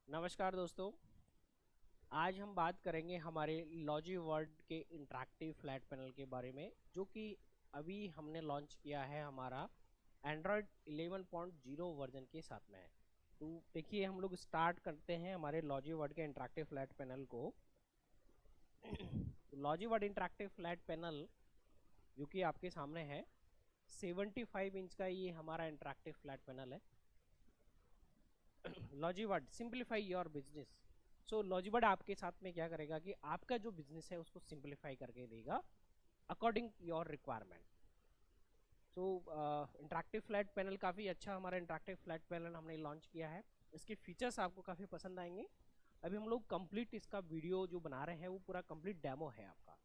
नमस्कार दोस्तों। आज हम बात करेंगे हमारे लॉजी वर्ल्ड के इंटरैक्टिव फ्लैट पैनल के बारे में, जो कि अभी हमने लॉन्च किया है हमारा एंड्रॉयड 11.0 वर्जन के साथ में है। तो देखिए, हम लोग स्टार्ट करते हैं हमारे लॉजी वर्ल्ड के इंटरैक्टिव फ्लैट पैनल को। Logy world interactive flat panel जो कि आपके सामने है, 75 इंच का ये हमारा इंटरैक्टिव फ्लैट पैनल है। लॉजीवर्ड सिंप्लीफाई योर बिजनेस। सो लॉजीवर्ड आपके साथ में क्या करेगा कि आपका जो बिजनेस है उसको सिंप्लीफाई करके देगा according your requirement. So interactive flat panel काफ़ी अच्छा हमारा इंटरैक्टिव फ्लैट पैनल हमने लॉन्च किया है। इसके फीचर्स आपको काफ़ी पसंद आएंगे। अभी हम लोग कंप्लीट इसका वीडियो जो बना रहे हैं वो पूरा कंप्लीट डेमो है आपका,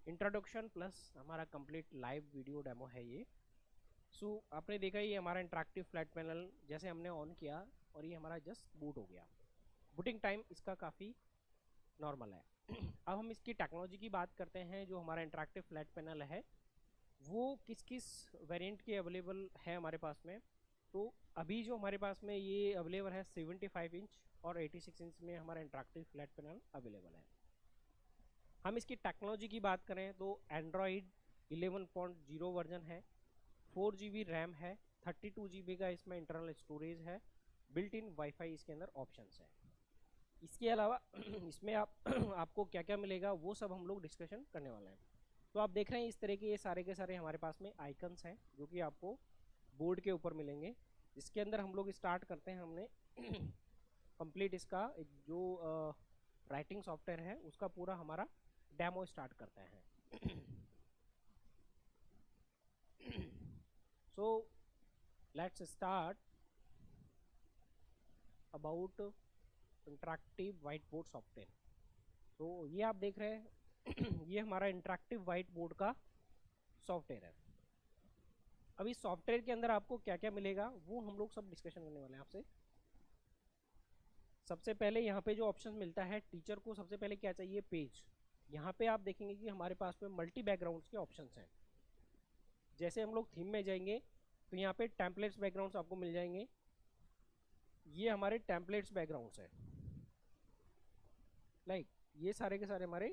इंट्रोडक्शन प्लस हमारा कंप्लीट लाइव वीडियो डेमो है ये। सो आपने देखा ये हमारा इंटरैक्टिव फ्लैट पैनल जैसे हमने ऑन किया और ये हमारा जस्ट बूट हो गया। बूटिंग टाइम इसका काफ़ी नॉर्मल है। अब हम इसकी टेक्नोलॉजी की बात करते हैं। जो हमारा इंटरैक्टिव फ्लैट पैनल है वो किस किस वेरिएंट के अवेलेबल है हमारे पास में। तो अभी जो हमारे पास में ये अवेलेबल है 75 इंच और 86 इंच में हमारा इंटरैक्टिव फ्लैट पैनल अवेलेबल है। हम इसकी टेक्नोलॉजी की बात करें तो एंड्रॉयड 11.0 वर्जन है, 4 GB रैम है, 32 GB का इसमें इंटरनल स्टोरेज है, बिल्ट इन वाईफाई इसके अंदर ऑप्शंस है। इसके अलावा इसमें आपको क्या क्या मिलेगा वो सब हम लोग डिस्कशन करने वाले हैं। तो आप देख रहे हैं इस तरह के ये सारे के सारे हमारे पास में आइकन्स हैं जो कि आपको बोर्ड के ऊपर मिलेंगे। इसके अंदर हम लोग स्टार्ट करते हैं। हमने कंप्लीट इसका एक जो राइटिंग सॉफ्टवेयर है उसका पूरा हमारा डेमो स्टार्ट करते हैं। So let's start about interactive white board software. तो ये आप देख रहे हैं ये हमारा इंटरैक्टिव वाइट बोर्ड का सॉफ्टवेयर है। अब इस सॉफ्टवेयर के अंदर आपको क्या क्या मिलेगा वो हम लोग सब डिस्कशन करने वाले हैं आपसे। सबसे पहले यहाँ पे जो ऑप्शन मिलता है, टीचर को सबसे पहले क्या चाहिए, पेज। यहाँ पे आप देखेंगे कि हमारे पास में मल्टी बैकग्राउंड्स के ऑप्शंस हैं। जैसे हम लोग थीम में जाएंगे तो यहाँ पे टेम्पलेट्स बैकग्राउंड्स आपको मिल जाएंगे। ये हमारे टेम्पलेट्स बैकग्राउंड्स हैं। लाइक ये सारे के सारे हमारे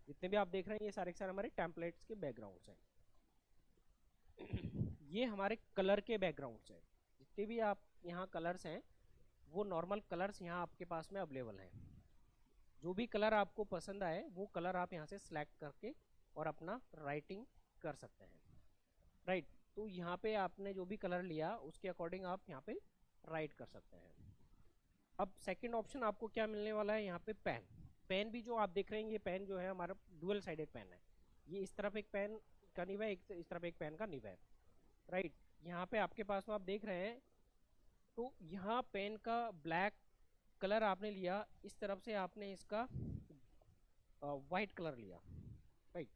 जितने भी आप देख रहे हैं ये सारे के सारे हमारे टेम्पलेट्स के बैकग्राउंड्स हैं। ये हमारे कलर के बैकग्राउंड्स हैं। जितने भी आप यहाँ कलर्स हैं वो नॉर्मल कलर्स यहाँ आपके पास में अवेलेबल हैं। जो भी कलर आपको पसंद आए वो कलर आप यहाँ से सिलेक्ट करके और अपना राइटिंग कर सकते हैं। राइट, तो यहाँ पे आपने जो भी कलर लिया उसके अकॉर्डिंग आप यहाँ पे राइट कर सकते हैं। अब सेकंड ऑप्शन आपको क्या मिलने वाला है, यहाँ पे पेन। पेन भी जो आप देख रहे हैं ये पेन जो है हमारा डुअल साइडेड पेन है। ये इस तरफ एक पेन का निब है, एक इस तरफ एक पेन का निब है। राइट, यहाँ पे आपके पास में आप देख रहे हैं तो यहाँ पेन का ब्लैक कलर आपने लिया, इस तरफ से आपने इसका वाइट कलर लिया। राइट,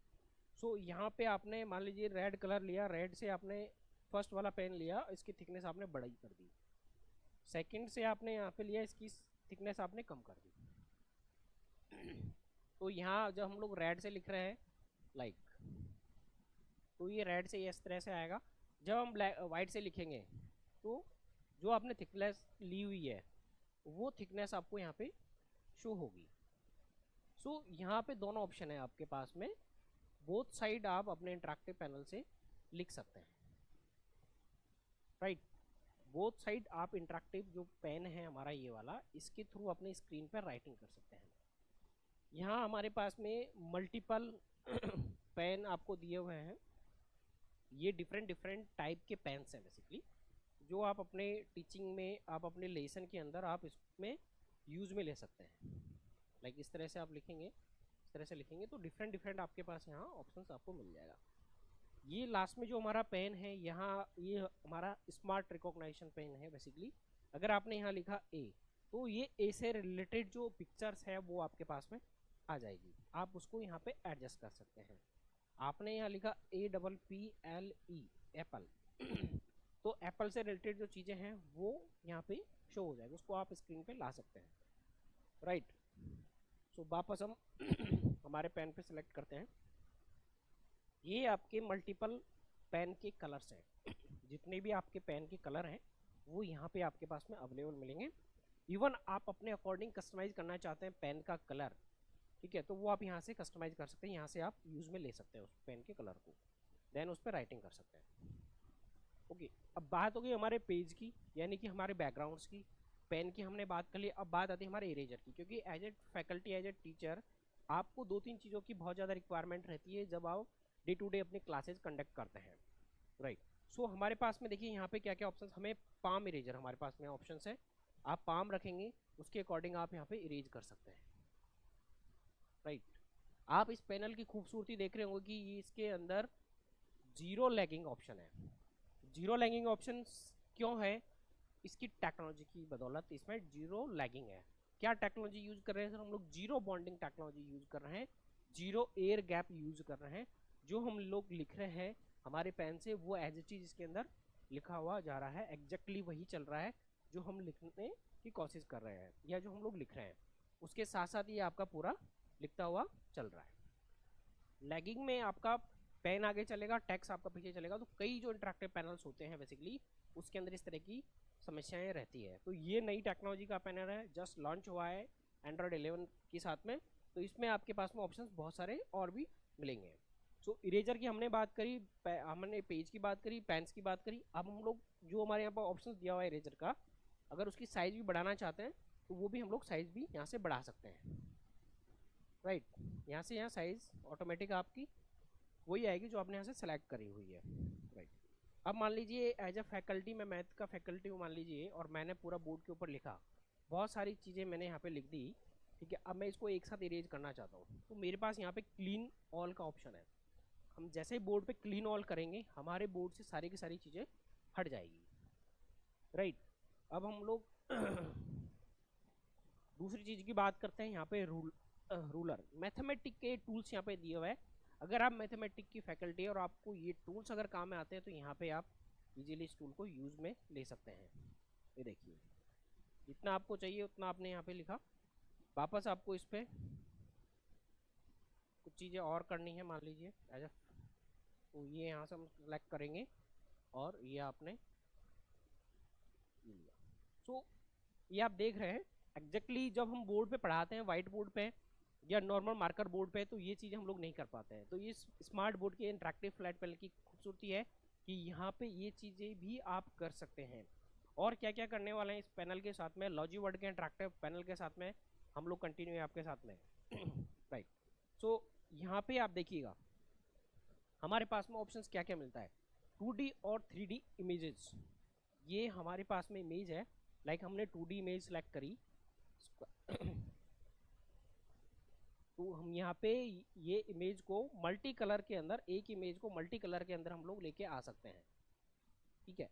सो यहाँ पे आपने मान लीजिए रेड कलर लिया, रेड से आपने फर्स्ट वाला पेन लिया, इसकी थिकनेस आपने बढ़ाई कर दी। सेकंड से आपने यहाँ पे लिया, इसकी थिकनेस आपने कम कर दी। तो यहाँ जब हम लोग रेड से लिख रहे हैं लाइक, तो ये रेड से इस तरह से आएगा। जब हम ब्लैक वाइट से लिखेंगे तो जो आपने थिकनेस ली हुई है वो थिकनेस आपको यहाँ पे शो होगी। सो यहाँ पे दोनों ऑप्शन है आपके पास में, बोथ साइड आप अपने इंटरैक्टिव पैनल से लिख सकते हैं। राइट, बोथ साइड आप इंटरैक्टिव जो पेन है हमारा ये वाला, इसके थ्रू अपने स्क्रीन पर राइटिंग कर सकते हैं। यहाँ हमारे पास में मल्टीपल पेन आपको दिए हुए हैं। ये डिफरेंट डिफरेंट टाइप के पेन्स हैं बेसिकली, जो आप अपने टीचिंग में, आप अपने लेसन के अंदर आप इसमें यूज़ में ले सकते हैं। लाइक इस तरह से आप लिखेंगे, इस तरह से लिखेंगे तो डिफरेंट डिफरेंट आपके पास यहाँ ऑप्शंस आपको मिल जाएगा। ये लास्ट में जो हमारा पेन है यहाँ, ये हमारा स्मार्ट रिकॉग्नाइजेशन पेन है बेसिकली। अगर आपने यहाँ लिखा ए तो ये ए से रिलेटेड जो पिक्चर्स है वो आपके पास में आ जाएगी, आप उसको यहाँ पे एडजस्ट कर सकते हैं। आपने यहाँ लिखा APPLE एप्पल तो एप्पल से रिलेटेड जो चीज़ें हैं वो यहाँ पे शो हो जाएगी, उसको आप स्क्रीन पे ला सकते हैं। राइट, सो वापस हम हमारे पेन पे सिलेक्ट करते हैं। ये आपके मल्टीपल पेन के कलर्स हैं। जितने भी आपके पेन के कलर हैं वो यहाँ पे आपके पास में अवेलेबल मिलेंगे। इवन आप अपने अकॉर्डिंग कस्टमाइज करना चाहते हैं पेन का कलर, ठीक है, तो वो आप यहाँ से कस्टमाइज कर सकते हैं, यहाँ से आप यूज़ में ले सकते हैं उस पेन के कलर को, देन उस पर राइटिंग कर सकते हैं। ओके, अब बात हो गई हमारे पेज की, यानी कि हमारे बैकग्राउंड्स की, पेन की हमने बात कर ली। अब बात आती है हमारे इरेजर की, क्योंकि as a faculty, as a teacher, आपको 2-3 चीज़ों की बहुत ज़्यादा रिक्वायरमेंट रहती है जब आप डे टू डे अपनी क्लासेज कंडक्ट करते हैं, राइट। सो हमारे पास में देखिए यहाँ पे क्या क्या ऑप्शन, हमें पाम इरेजर हमारे पास में ऑप्शन है, आप पाम रखेंगे उसके अकॉर्डिंग आप यहाँ पे इरेज कर सकते हैं, राइट। आप इस पैनल की खूबसूरती देख रहे होंगे कि ये इसके अंदर जीरो लैगिंग ऑप्शन है। जीरो लैगिंग ऑप्शन क्यों है? इसकी टेक्नोलॉजी की बदौलत इसमें जीरो लैगिंग है। क्या टेक्नोलॉजी यूज कर रहे हैं सर? हम लोग जीरो बॉन्डिंग टेक्नोलॉजी यूज कर रहे हैं, जीरो एयर गैप यूज कर रहे हैं। जो हम लोग लिख रहे हैं हमारे पेन से वो एज इट इज इसके अंदर लिखा हुआ जा रहा है, एग्जैक्टली वही चल रहा है जो हम लिखने की कोशिश कर रहे हैं या जो हम लोग लिख रहे हैं, उसके साथ साथ ये आपका पूरा लिखता हुआ चल रहा है। लैगिंग में आपका पेन आगे चलेगा, टेक्स्ट आपका पीछे चलेगा, तो कई जो इंटरेक्टिव पैनल्स होते हैं बेसिकली उसके अंदर इस तरह की समस्याएं रहती है। तो ये नई टेक्नोलॉजी का पैनल है, जस्ट लॉन्च हुआ है एंड्रॉयड 11 के साथ में, तो इसमें आपके पास में ऑप्शंस बहुत सारे और भी मिलेंगे। सो इरेजर की हमने बात करी, हमने पेज की बात करी, पेन्स की बात करी। अब हम लोग जो हमारे यहाँ पर ऑप्शन दिया हुआ है इरेजर का, अगर उसकी साइज भी बढ़ाना चाहते हैं तो वो भी हम लोग साइज भी यहाँ से बढ़ा सकते हैं, राइट। यहाँ से यहाँ साइज ऑटोमेटिक आपकी वही आएगी जो आपने यहाँ से सेलेक्ट करी हुई है, राइट। अब मान लीजिए एज अ फैकल्टी, मैं मैथ का फैकल्टी हूँ मान लीजिए, और मैंने पूरा बोर्ड के ऊपर लिखा, बहुत सारी चीज़ें मैंने यहाँ पे लिख दी, ठीक है। अब मैं इसको एक साथ इरेज करना चाहता हूँ, तो मेरे पास यहाँ पे क्लीन ऑल का ऑप्शन है। हम जैसे ही बोर्ड पे क्लीन ऑल करेंगे हमारे बोर्ड से सारी की सारी चीज़ें हट जाएगी, राइट। अब हम लोग दूसरी चीज़ की बात करते हैं, यहाँ पे रूलर, मैथमेटिक के टूल्स यहाँ पे दिए हुए हैं। अगर आप मैथमेटिक की फैकल्टी है और आपको ये टूल्स अगर काम में आते हैं तो यहाँ पे आप इजीली इस टूल को यूज़ में ले सकते हैं। ये देखिए, जितना आपको चाहिए उतना आपने यहाँ पे लिखा, वापस आपको इस पर कुछ चीज़ें और करनी है, मान लीजिए एज ए, तो ये यहाँ से हम सेलेक्ट करेंगे और ये आपने लिया। सो ये आप देख रहे हैं एग्जैक्टली जब हम बोर्ड पे पढ़ाते हैं, व्हाइट बोर्ड पे या नॉर्मल मार्कर बोर्ड पे, तो ये चीज़ें हम लोग नहीं कर पाते हैं। तो ये स्मार्ट बोर्ड के इंटरेक्टिव फ्लैट पैनल की खूबसूरती है कि यहाँ पे ये चीज़ें भी आप कर सकते हैं। और क्या क्या करने वाले हैं इस पैनल के साथ में, लॉजी वर्ड के इंटरेक्टिव पैनल के साथ में हम लोग कंटिन्यू है आपके साथ में, राइट। सो यहाँ पे आप देखिएगा हमारे पास में ऑप्शंस क्या क्या मिलता है। 2D और 3D इमेजेस, ये हमारे पास में इमेज है, लाइक हमने 2D इमेज सेलेक्ट करी तो हम यहाँ पे ये इमेज को मल्टी कलर के अंदर, एक इमेज को मल्टी कलर के अंदर हम लोग लेके आ सकते हैं, ठीक है।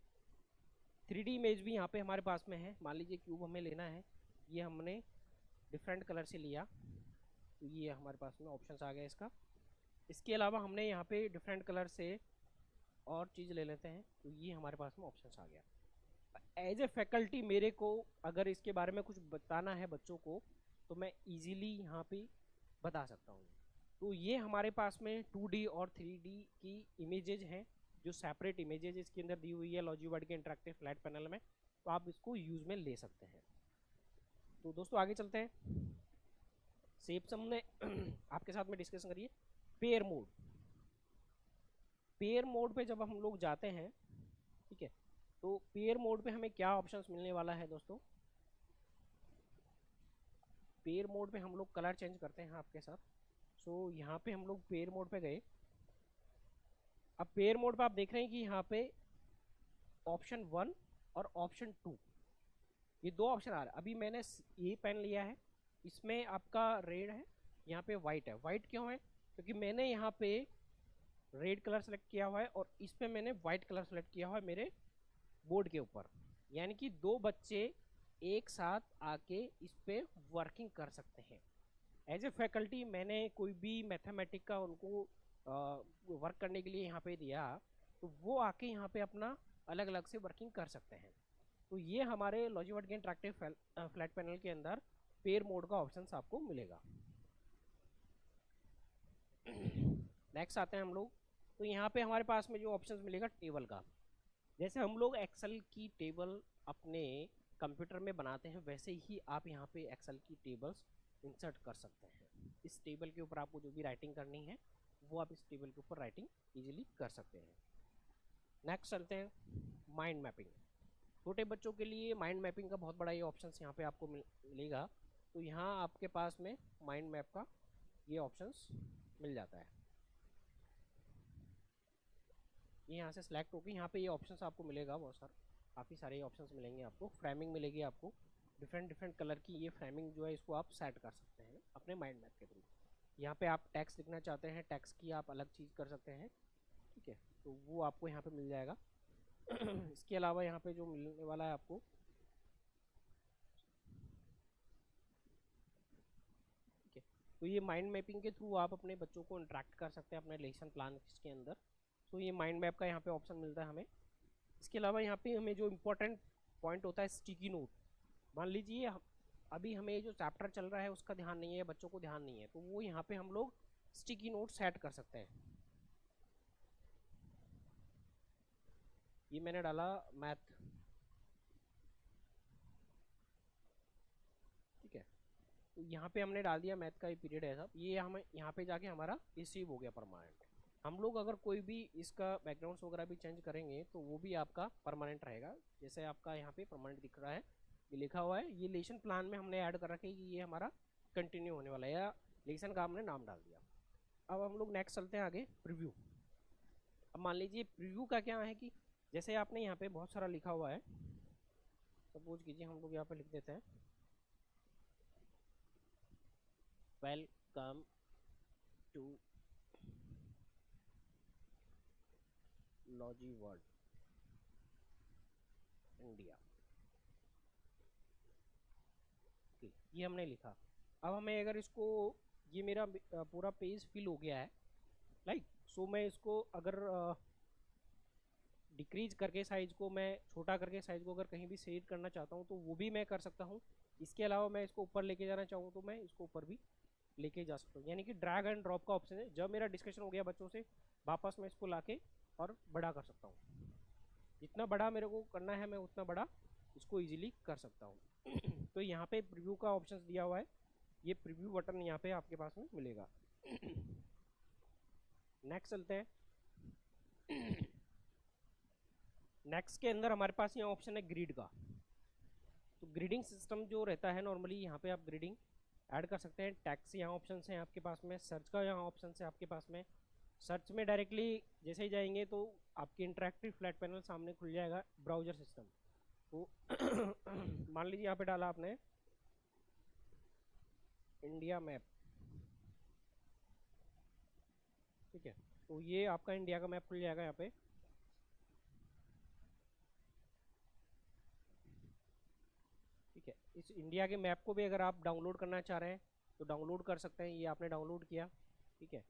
3D इमेज भी यहाँ पे हमारे पास में है, मान लीजिए क्यूब हमें लेना है, ये हमने डिफरेंट कलर से लिया तो ये हमारे पास में ऑप्शंस आ गया इसका। इसके अलावा हमने यहाँ पे डिफरेंट कलर से और चीज़ ले लेते हैं तो ये हमारे पास में ऑप्शंस आ गया। एज ए फैकल्टी मेरे को अगर इसके बारे में कुछ बताना है बच्चों को तो मैं इजीली यहाँ पे बता सकता हूँ। तो ये हमारे पास में 2D और 3D की इमेजेज हैं, जो सेपरेट इमेजेज इसके अंदर दी हुई है लॉजी वर्ड के इंटरेक्टिव फ्लैट पैनल में, तो आप इसको यूज़ में ले सकते हैं। तो दोस्तों आगे चलते हैं, शेप्स हमने आपके साथ में डिस्कशन करिए। पेयर मोड, पेयर मोड पे जब हम लोग जाते हैं, ठीक है, तो पेयर मोड पे हमें क्या ऑप्शंस मिलने वाला है दोस्तों। पेयर मोड पे हम लोग कलर चेंज करते हैं आपके साथ। सो यहाँ पे हम लोग पेयर मोड पे गए। अब पेयर मोड पे आप देख रहे हैं कि यहाँ पे ऑप्शन 1 और ऑप्शन 2 ये दो ऑप्शन आ रहा है। अभी मैंने ये पेन लिया है, इसमें आपका रेड है, यहाँ पे वाइट है। वाइट क्यों है? क्योंकि मैंने यहाँ पे रेड कलर सेलेक्ट किया हुआ है और इस पे मैंने वाइट कलर सेलेक्ट किया हुआ है मेरे बोर्ड के ऊपर, यानी कि दो बच्चे एक साथ आके इस पे वर्किंग कर सकते हैं। एज ए फैकल्टी मैंने कोई भी मैथमेटिक का उनको वर्क करने के लिए यहाँ पे दिया तो वो आके यहाँ पे अपना अलग अलग से वर्किंग कर सकते हैं। तो ये हमारे लॉजी वर्ड के इंटरेक्टिव फ्लैट पैनल के अंदर पेयर मोड का ऑप्शन आपको मिलेगा। नेक्स्ट आते हैं हम लोग, तो यहाँ पे हमारे पास में जो ऑप्शंस मिलेगा टेबल का, जैसे हम लोग एक्सेल की टेबल अपने कंप्यूटर में बनाते हैं वैसे ही आप यहाँ पे एक्सेल की टेबल्स इंसर्ट कर सकते हैं। इस टेबल के ऊपर आपको जो भी राइटिंग करनी है वो आप इस टेबल के ऊपर राइटिंग इजीली कर सकते हैं। नेक्स्ट चलते हैं माइंड मैपिंग। छोटे बच्चों के लिए माइंड मैपिंग का बहुत बड़ा ये ऑप्शन यहाँ पे आपको मिलेगा। तो यहाँ आपके पास में माइंड मैप का ये ऑप्शंस मिल जाता है। ये यहाँ से सिलेक्ट होकर यहाँ पे ये ऑप्शंस आपको मिलेगा, बहुत सारा काफ़ी सारे ऑप्शंस मिलेंगे आपको। फ्रेमिंग मिलेगी आपको, डिफरेंट डिफरेंट कलर की ये फ्रेमिंग जो है इसको आप सेट कर सकते हैं अपने माइंड मैप के थ्रू। यहाँ पे आप टेक्स्ट लिखना चाहते हैं, टेक्स्ट की आप अलग चीज़ कर सकते हैं, ठीक है, तो वो आपको यहाँ पे मिल जाएगा। इसके अलावा यहाँ पे जो मिलने वाला है आपको, ठीक है, तो ये माइंड मैपिंग के थ्रू आप अपने बच्चों को इंटरेक्ट कर सकते हैं अपने लेसन प्लान के अंदर। तो ये माइंड मैप का यहाँ पे ऑप्शन मिलता है हमें। इसके अलावा यहाँ पे हमें जो इम्पोर्टेंट पॉइंट होता है स्टिकी नोट। मान लीजिए अभी हमें जो चैप्टर चल रहा है उसका ध्यान नहीं है, बच्चों को ध्यान नहीं है, तो वो यहाँ पे हम लोग स्टिकी नोट सेट कर सकते हैं। ये मैंने डाला मैथ, ठीक है, तो यहाँ पे हमने डाल दिया मैथ का ये पीरियड है सब। ये हमें यहाँ पे जाके हमारा रिसीव हो गया परमानेंट। हम लोग अगर कोई भी इसका बैकग्राउंड्स वगैरह भी चेंज करेंगे तो वो भी आपका परमानेंट रहेगा। जैसे आपका यहाँ पे परमानेंट दिख रहा है, ये लिखा हुआ है, ये लेसन प्लान में हमने ऐड कर रखा है कि ये हमारा कंटिन्यू होने वाला है, या लेसन का हमने नाम डाल दिया। अब हम लोग नेक्स्ट चलते हैं आगे, प्रीव्यू। अब मान लीजिए प्रीव्यू का क्या है कि जैसे आपने यहाँ पे बहुत सारा लिखा हुआ है, सपोज कीजिए हम लोग यहाँ पे लिख देते हैं welcome to Logy world India, ये हमने लिखा। अब हमें अगर इसको, ये मेरा पूरा पेज फिल हो गया है, लाइक सो मैं इसको अगर डिक्रीज करके साइज को, मैं छोटा करके साइज को अगर कहीं भी सेट करना चाहता हूँ तो वो भी मैं कर सकता हूँ। इसके अलावा मैं इसको ऊपर लेके जाना चाहूँ तो मैं इसको ऊपर भी लेके जा सकता हूँ, यानी कि ड्रैग एंड ड्रॉप का ऑप्शन है। जब मेरा डिस्कशन हो गया बच्चों से, वापस मैं इसको लाके और बड़ा कर सकता हूँ। जितना बड़ा मेरे को करना है मैं उतना बड़ा इसको ईजिली कर सकता हूँ। तो यहाँ पे प्रीव्यू का ऑप्शन दिया हुआ है, ये प्रीव्यू बटन यहाँ पे आपके पास में मिलेगा। नेक्स्ट चलते हैं। नेक्स्ट के अंदर हमारे पास ये ऑप्शन है ग्रिड का। तो ग्रिडिंग सिस्टम जो रहता है नॉर्मली, यहाँ पे आप ग्रिडिंग ऐड कर सकते हैं। टैक्स यहाँ ऑप्शन है आपके पास में, सर्च का यहाँ ऑप्शन है आपके पास में। सर्च में डायरेक्टली जैसे ही जाएंगे तो आपकी इंटरेक्टिव फ्लैट पैनल सामने खुल जाएगा, ब्राउजर सिस्टम। तो मान लीजिए यहाँ पे डाला आपने इंडिया मैप, ठीक है, तो ये आपका इंडिया का मैप खुल जाएगा यहाँ पे। ठीक है, इस इंडिया के मैप को भी अगर आप डाउनलोड करना चाह रहे हैं तो डाउनलोड कर सकते हैं। ये आपने डाउनलोड किया, ठीक है,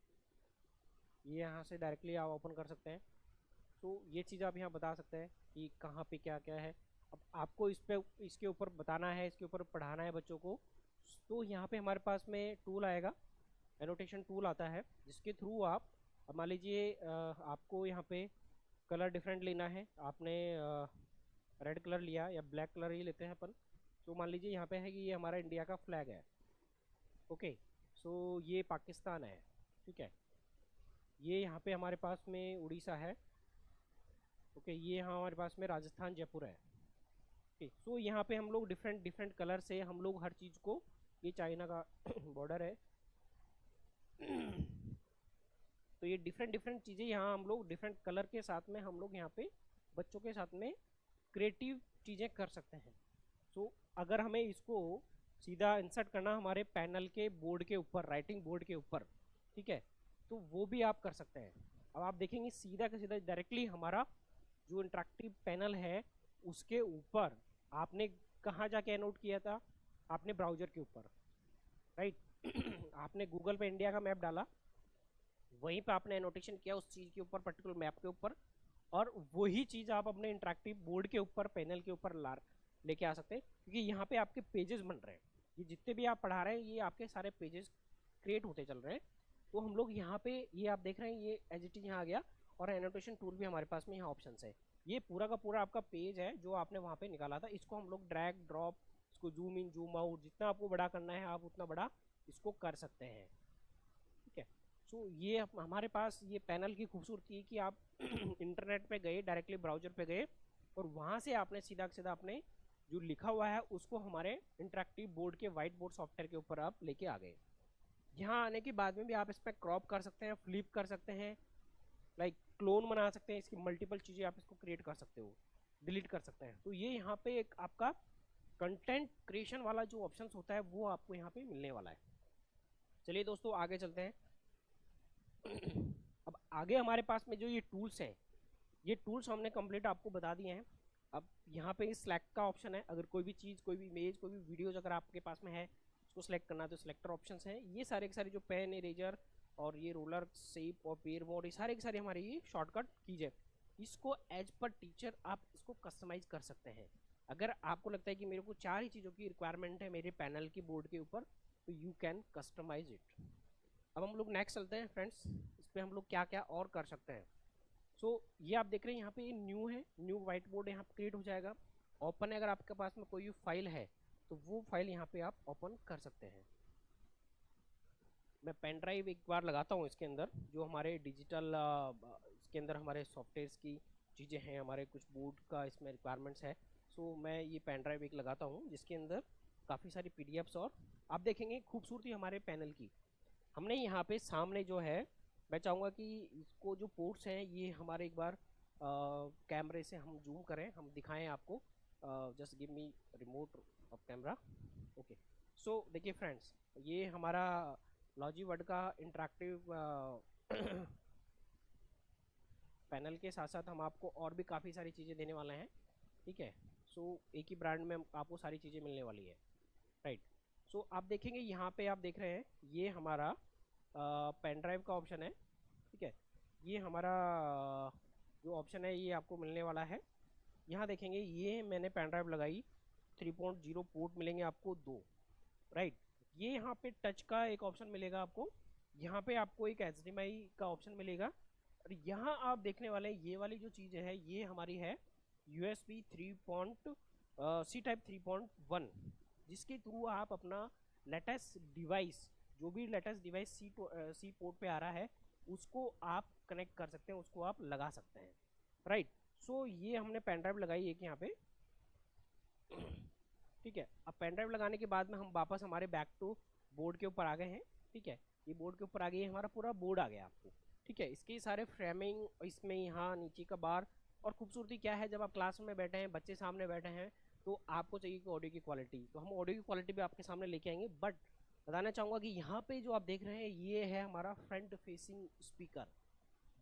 ये यहाँ से डायरेक्टली आप ओपन कर सकते हैं। तो ये चीज़ आप यहाँ बता सकते हैं कि कहाँ पे क्या क्या है। अब आपको इस पे, इसके ऊपर बताना है, इसके ऊपर पढ़ाना है बच्चों को, तो यहाँ पे हमारे पास में टूल आएगा, एनोटेशन टूल आता है, जिसके थ्रू आप, मान लीजिए आपको यहाँ पे कलर डिफरेंट लेना है, आपने रेड कलर लिया या ब्लैक कलर ही लेते हैं अपन। तो मान लीजिए यहाँ पे है कि ये हमारा इंडिया का फ्लैग है, ओके, सो ये पाकिस्तान है, ठीक है, ये यहाँ पे हमारे पास में उड़ीसा है, ओके, ये यहाँ हमारे पास में राजस्थान जयपुर है, ठीक। सो यहाँ पे हम लोग डिफरेंट डिफरेंट कलर से हम लोग हर चीज़ को, ये चाइना का बॉर्डर है, तो ये डिफरेंट डिफरेंट चीज़ें यहाँ हम लोग डिफरेंट कलर के साथ में हम लोग यहाँ पे बच्चों के साथ में क्रिएटिव चीज़ें कर सकते हैं। सो अगर हमें इसको सीधा इंसर्ट करना हमारे पैनल के बोर्ड के ऊपर, राइटिंग बोर्ड के ऊपर, ठीक है, तो वो भी आप कर सकते हैं। अब आप देखेंगे सीधा का सीधा डायरेक्टली हमारा जो इंटरेक्टिव पैनल है उसके ऊपर आपने कहाँ जाके एनोट किया था, आपने ब्राउजर के ऊपर, राइट। आपने गूगल पे इंडिया का मैप डाला, वहीं पे आपने एनोटेशन किया उस चीज़ के ऊपर, पर्टिकुलर मैप के ऊपर, और वही चीज़ आप अपने इंटरेक्टिव बोर्ड के ऊपर, पैनल के ऊपर लेके आ सकते हैं, क्योंकि यहाँ पे आपके पेजेस बन रहे हैं। ये जितने भी आप पढ़ा रहे हैं ये आपके सारे पेजेस क्रिएट होते चल रहे हैं। तो हम लोग यहाँ पे, ये आप देख रहे हैं, ये एज इट इज यहाँ आ गया, और एनोटेशन टूल भी हमारे पास में यहाँ ऑप्शन है। ये पूरा का पूरा आपका पेज है जो आपने वहाँ पे निकाला था। इसको हम लोग ड्रैग ड्रॉप, इसको जूम इन जूम आउट, जितना आपको बड़ा करना है आप उतना बड़ा इसको कर सकते हैं। ठीक है, सो ये हमारे पास ये पैनल की खूबसूरती है कि आप इंटरनेट पे गए, डायरेक्टली ब्राउजर पे गए और वहाँ से आपने सीधा सीधा अपने जो लिखा हुआ है उसको हमारे इंटरेक्टिव बोर्ड के व्हाइट बोर्ड सॉफ्टवेयर के ऊपर आप लेके आ गए। यहाँ आने के बाद में भी आप इस पर क्रॉप कर सकते हैं, फ्लिप कर सकते हैं, लाइक क्लोन बना सकते हैं, इसकी मल्टीपल चीज़ें आप इसको क्रिएट कर सकते हो, डिलीट कर सकते हैं। तो ये यहाँ पे एक आपका कंटेंट क्रिएशन वाला जो ऑप्शंस होता है वो आपको यहाँ पे मिलने वाला है। चलिए दोस्तों आगे चलते हैं। अब आगे हमारे पास में जो ये टूल्स हैं, ये टूल्स हमने कंप्लीट आपको बता दिए हैं। अब यहाँ पे सिलेक्ट का ऑप्शन है, अगर कोई भी चीज़, कोई भी इमेज, कोई भी वीडियोज अगर आपके पास में है उसको सिलेक्ट करना है तो सिलेक्टर ऑप्शंस हैं। ये सारे के सारे जो पेन, इरेजर और ये रोलर शेप और पेयर मोड, ये सारे के सारे हमारे ये शॉर्टकट कीज है। इसको एज पर टीचर आप इसको कस्टमाइज कर सकते हैं। अगर आपको लगता है कि मेरे को 4 ही चीज़ों की रिक्वायरमेंट है मेरे पैनल की बोर्ड के ऊपर, तो यू कैन कस्टमाइज इट। अब हम लोग नेक्स्ट चलते हैं फ्रेंड्स, इस पर हम लोग क्या क्या और कर सकते हैं। सो ये आप देख रहे हैं यहाँ पे न्यू है, न्यू व्हाइट बोर्ड यहाँ क्रिएट हो जाएगा। ओपन है, अगर आपके पास में कोई फाइल है तो वो फाइल यहाँ पे आप ओपन कर सकते हैं। मैं पेन ड्राइव एक बार लगाता हूँ इसके अंदर, जो हमारे डिजिटल इसके अंदर हमारे सॉफ्टवेयर्स की चीज़ें हैं, हमारे कुछ बोर्ड का इसमें रिक्वायरमेंट्स है। सो मैं ये पेन ड्राइव एक लगाता हूँ जिसके अंदर काफ़ी सारी पीडीएफ्स, और आप देखेंगे खूबसूरती हमारे पैनल की। हमने यहाँ पे सामने जो है, मैं चाहूँगा कि इसको जो पोर्ट्स हैं ये हमारे एक बार कैमरे से हम जूम करें, हम दिखाएं आपको। Just give me remote of camera. Okay, so देखिए फ्रेंड्स, ये हमारा लॉजीवर्ड का इंटरेक्टिव पैनल के साथ साथ हम आपको और भी काफ़ी सारी चीज़ें देने वाले हैं। ठीक है, सो एक ही ब्रांड में आपको सारी चीज़ें मिलने वाली है, राइट। सो आप देखेंगे यहाँ पे, आप देख रहे हैं ये हमारा पेन ड्राइव का ऑप्शन है। ठीक है, ये हमारा जो ऑप्शन है ये आपको मिलने वाला है। यहाँ देखेंगे ये मैंने पेन ड्राइव लगाई, 3.0 पोर्ट मिलेंगे आपको 2, राइट। ये यहाँ पे टच का एक ऑप्शन मिलेगा आपको, यहाँ पे आपको एक HDMI का ऑप्शन मिलेगा, और यहाँ आप देखने वाले ये वाली जो चीज़ है ये हमारी है USB 3. C टाइप 3.1, जिसके थ्रू आप अपना लेटेस्ट डिवाइस, जो भी लेटेस्ट डिवाइस सी पोर्ट पे आ रहा है उसको आप कनेक्ट कर सकते हैं, उसको आप लगा सकते हैं, राइट। सो ये हमने पेन ड्राइव लगाई एक यहाँ पे। ठीक है, अब पेन ड्राइव लगाने के बाद में हम वापस हमारे बैक टू बोर्ड के ऊपर आ गए हैं। ठीक है, ये बोर्ड के ऊपर आ गई है, हमारा पूरा बोर्ड आ गया आपको। ठीक है, इसके सारे फ्रेमिंग, इसमें यहाँ नीचे का बार, और खूबसूरती क्या है, जब आप क्लास में बैठे हैं, बच्चे सामने बैठे हैं, तो आपको चाहिए कि ऑडियो की क्वालिटी, तो हम ऑडियो की क्वालिटी भी आपके सामने लेके आएंगे। बट बताना चाहूँगा कि यहाँ पे जो आप देख रहे हैं ये है हमारा फ्रंट फेसिंग स्पीकर,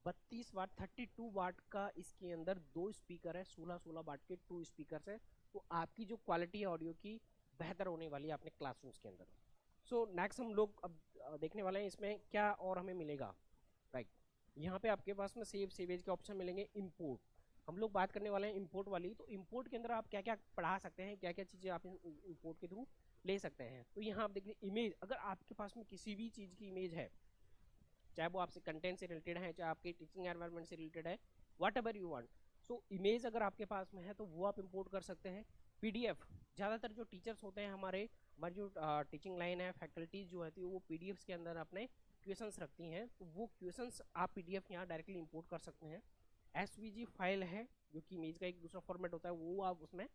32 वाट 32 वाट का इसके अंदर 2 स्पीकर है, 16 वाट के 2 स्पीकर है। तो आपकी जो क्वालिटी है ऑडियो की बेहतर होने वाली है अपने क्लासरूम्स के अंदर। सो नेक्स्ट हम लोग अब देखने वाले हैं इसमें क्या और हमें मिलेगा, राइट। यहाँ पे आपके पास में सेवेज के ऑप्शन मिलेंगे। इम्पोर्ट, हम लोग बात करने वाले हैं इम्पोर्ट वाली। तो इम्पोर्ट के अंदर आप क्या क्या पढ़ा सकते हैं, क्या क्या चीज़ें आप इम्पोर्ट के थ्रू ले सकते हैं। तो यहाँ आप देखिए इमेज, अगर आपके पास में किसी भी चीज़ की इमेज है, चाहे वो आपसे कंटेंट से रिलेटेड है, चाहे आपके टीचिंग एनवायरनमेंट से रिलेटेड है, what ever you want, so image अगर आपके पास में है तो वो आप इंपोर्ट कर सकते हैं। पीडीएफ, ज़्यादातर जो टीचर्स होते हैं हमारी जो टीचिंग लाइन है, फैकल्टीज जो होती है वो पीडीएफ्स के अंदर अपने क्वेश्चंस रखती हैं, तो वो क्वेश्चंस आप पीडीएफ यहाँ डायरेक्टली इंपोर्ट कर सकते हैं। एसवीजी फाइल है जो कि इमेज का एक दूसरा फॉर्मेट होता है, वो आप उसमें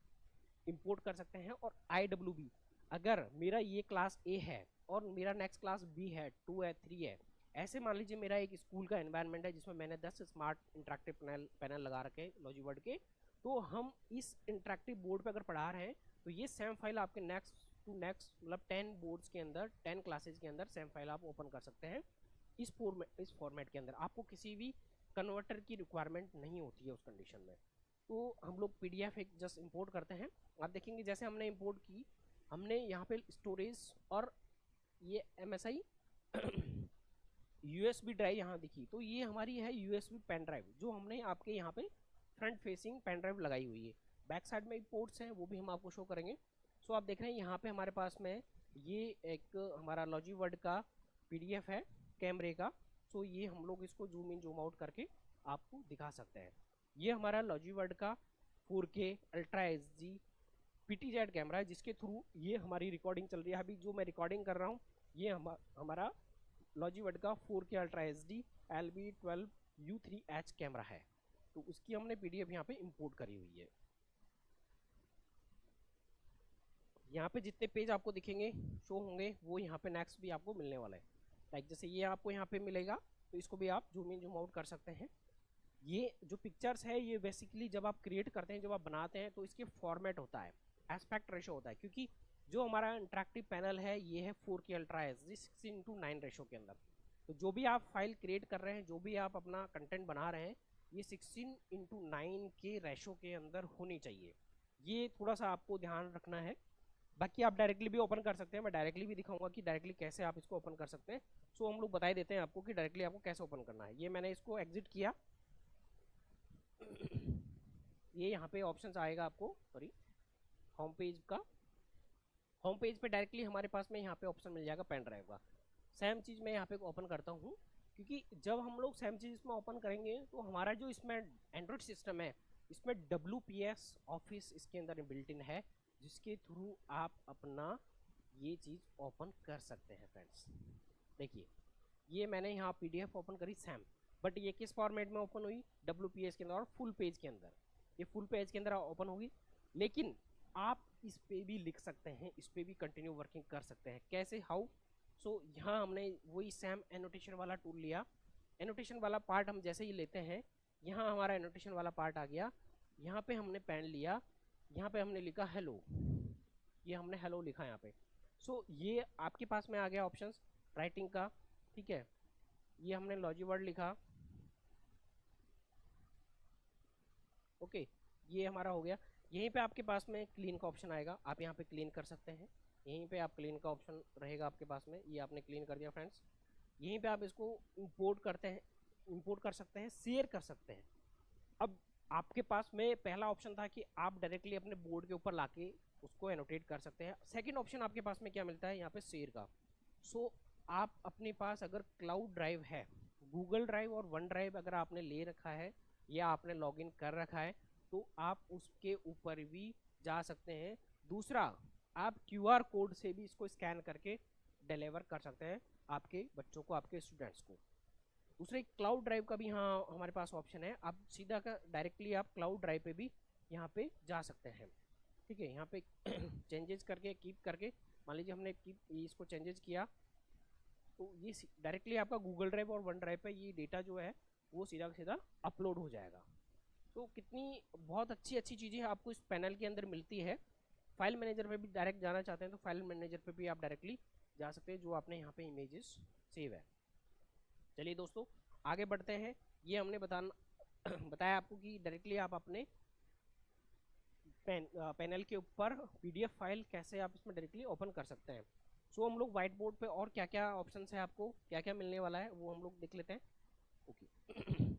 इंपोर्ट कर सकते हैं। और IWB, अगर मेरा ये क्लास A है और मेरा नेक्स्ट क्लास B है, 2 है, 3 है, ऐसे मान लीजिए मेरा एक स्कूल का एनवायरनमेंट है जिसमें मैंने 10 स्मार्ट इंटरेक्टिव पैनल लगा रखे हैं लॉजीवर्ड के, तो हम इस इंटरेक्टिव बोर्ड पे अगर पढ़ा रहे हैं तो ये सेम फाइल आपके नेक्स्ट टू नेक्स्ट मतलब 10 बोर्ड्स के अंदर, 10 क्लासेज के अंदर सेम फाइल आप ओपन कर सकते हैं। इस फॉर्मेट के अंदर आपको किसी भी कन्वर्टर की रिक्वायरमेंट नहीं होती है उस कंडीशन में। तो हम लोग PDF एक जस्ट इंपोर्ट करते हैं। आप देखेंगे जैसे हमने इंपोर्ट की, हमने यहाँ पे स्टोरेज और ये MSI USB ड्राइव यहाँ दिखी, तो ये हमारी है USB पेन ड्राइव जो हमने आपके यहाँ पे फ्रंट फेसिंग पेन ड्राइव लगाई हुई है। बैक साइड में पोर्ट्स हैं वो भी हम आपको शो करेंगे। सो आप देख रहे हैं यहाँ पे हमारे पास में ये एक हमारा लॉजीवर्ड का PDF है कैमरे का। सो ये हम लोग इसको जूम इन जूम आउट करके आपको दिखा सकते हैं। ये हमारा लॉजिवर्ड का 4K ultra HD PTZ camera है, जिसके थ्रू ये हमारी रिकॉर्डिंग चल रही है। अभी जो मैं रिकॉर्डिंग कर रहा हूँ ये हमारा लॉजिवर्ड का 4K ultra HD LB12U3H camera है। तो उसकी हमने PDF यहाँ पे इंपोर्ट करी हुई है। यहाँ पे जितने पेज आपको दिखेंगे शो होंगे वो यहाँ पे नेक्स्ट भी आपको मिलने वाला है। लाइक जैसे ये आपको यहाँ पे मिलेगा, तो इसको भी आप जूम इन जूम आउट कर सकते हैं। ये जो पिक्चर्स है ये बेसिकली जब आप क्रिएट करते हैं, जब आप बनाते हैं, तो इसके फॉर्मेट होता है, एस्पेक्ट रेशो होता है, क्योंकि जो हमारा इंटरेक्टिव पैनल है ये है 4K अल्ट्रा HD 16:9 रेशो के अंदर। तो जो भी आप फाइल क्रिएट कर रहे हैं, जो भी आप अपना कंटेंट बना रहे हैं, ये 16:9 के रेशो के अंदर होनी चाहिए। ये थोड़ा सा आपको ध्यान रखना है। बाकी आप डायरेक्टली भी ओपन कर सकते हैं, मैं डायरेक्टली भी दिखाऊंगा कि डायरेक्टली कैसे आप इसको ओपन कर सकते हैं। सो हम लोग बता देते हैं आपको कि डायरेक्टली आपको कैसे ओपन करना है। ये मैंने इसको एग्जिट किया, ये यहाँ पे ऑप्शंस आएगा आपको, सॉरी होम पेज का। होम पेज पे डायरेक्टली हमारे पास में यहाँ पे ऑप्शन मिल जाएगा पेन ड्राइव का। सेम चीज़ मैं यहाँ पे ओपन करता हूँ, क्योंकि जब हम लोग सेम चीज़ इसमें ओपन करेंगे तो हमारा जो इसमें एंड्रॉइड सिस्टम है इसमें WPS ऑफिस इसके अंदर बिल्ट इन है, जिसके थ्रू आप अपना ये चीज़ ओपन कर सकते हैं फ्रेंड्स। देखिए ये मैंने यहाँ PDF ओपन करी सेम, बट ये किस फॉर्मेट में ओपन हुई, WPS के अंदर और फुल पेज के अंदर। ये फुल पेज के अंदर ओपन होगी, लेकिन आप इस पे भी लिख सकते हैं, इस पे भी कंटिन्यू वर्किंग कर सकते हैं। कैसे, हाउ? सो यहाँ हमने वही सेम एनोटेशन वाला टूल लिया। एनोटेशन वाला पार्ट हम जैसे ही लेते हैं, यहाँ हमारा एनोटेशन वाला पार्ट आ गया। यहाँ पे हमने पेन लिया, यहाँ पे हमने लिखा हेलो, ये हमने हेलो लिखा यहाँ पे। सो ये आपके पास में आ गया ऑप्शंस राइटिंग का, ठीक है। ये हमने लॉजिवर्ड लिखा, ओके, ये हमारा हो गया। यहीं पे आपके पास में क्लीन का ऑप्शन आएगा, आप यहाँ पे क्लीन कर सकते हैं। यहीं पे आप क्लीन का ऑप्शन रहेगा आपके पास में, ये आपने क्लीन कर दिया फ्रेंड्स। यहीं पे आप इसको इंपोर्ट करते हैं, इंपोर्ट कर सकते हैं, शेयर कर सकते हैं। अब आपके पास में पहला ऑप्शन था कि आप डायरेक्टली अपने बोर्ड के ऊपर लाके उसको एनोटेट कर सकते हैं। सेकंड ऑप्शन आपके पास में क्या मिलता है यहाँ पे, शेयर का। सो आप अपने पास अगर क्लाउड ड्राइव है, गूगल ड्राइव और वन ड्राइव अगर आपने ले रखा है या आपने लॉगिन कर रखा है, तो आप उसके ऊपर भी जा सकते हैं। दूसरा, आप QR कोड से भी इसको स्कैन करके डिलीवर कर सकते हैं आपके बच्चों को, आपके स्टूडेंट्स को। दूसरे क्लाउड ड्राइव का भी यहाँ हमारे पास ऑप्शन है, आप सीधा का डायरेक्टली आप क्लाउड ड्राइव पे भी यहाँ पे जा सकते हैं, ठीक है। यहाँ पे चेंजेस करके कीप करके, मान लीजिए हमने कीप इसको चेंजेस किया, तो ये डायरेक्टली आपका गूगल ड्राइव और वन ड्राइव पे ये डेटा जो है वो सीधा सीधा अपलोड हो जाएगा। तो कितनी बहुत अच्छी अच्छी चीज़ें आपको इस पैनल के अंदर मिलती है। फाइल मैनेजर पे भी डायरेक्ट जाना चाहते हैं तो फाइल मैनेजर पे भी आप डायरेक्टली जा सकते हैं, जो आपने यहाँ पे इमेजेस सेव है। चलिए दोस्तों आगे बढ़ते हैं। ये हमने बताया आपको कि डायरेक्टली आप अपने पैनल के ऊपर PDF फाइल कैसे आप इसमें डायरेक्टली ओपन कर सकते हैं। सो हम लोग व्हाइट बोर्ड पे और क्या क्या ऑप्शन है, आपको क्या क्या मिलने वाला है वो हम लोग देख लेते हैं। ओके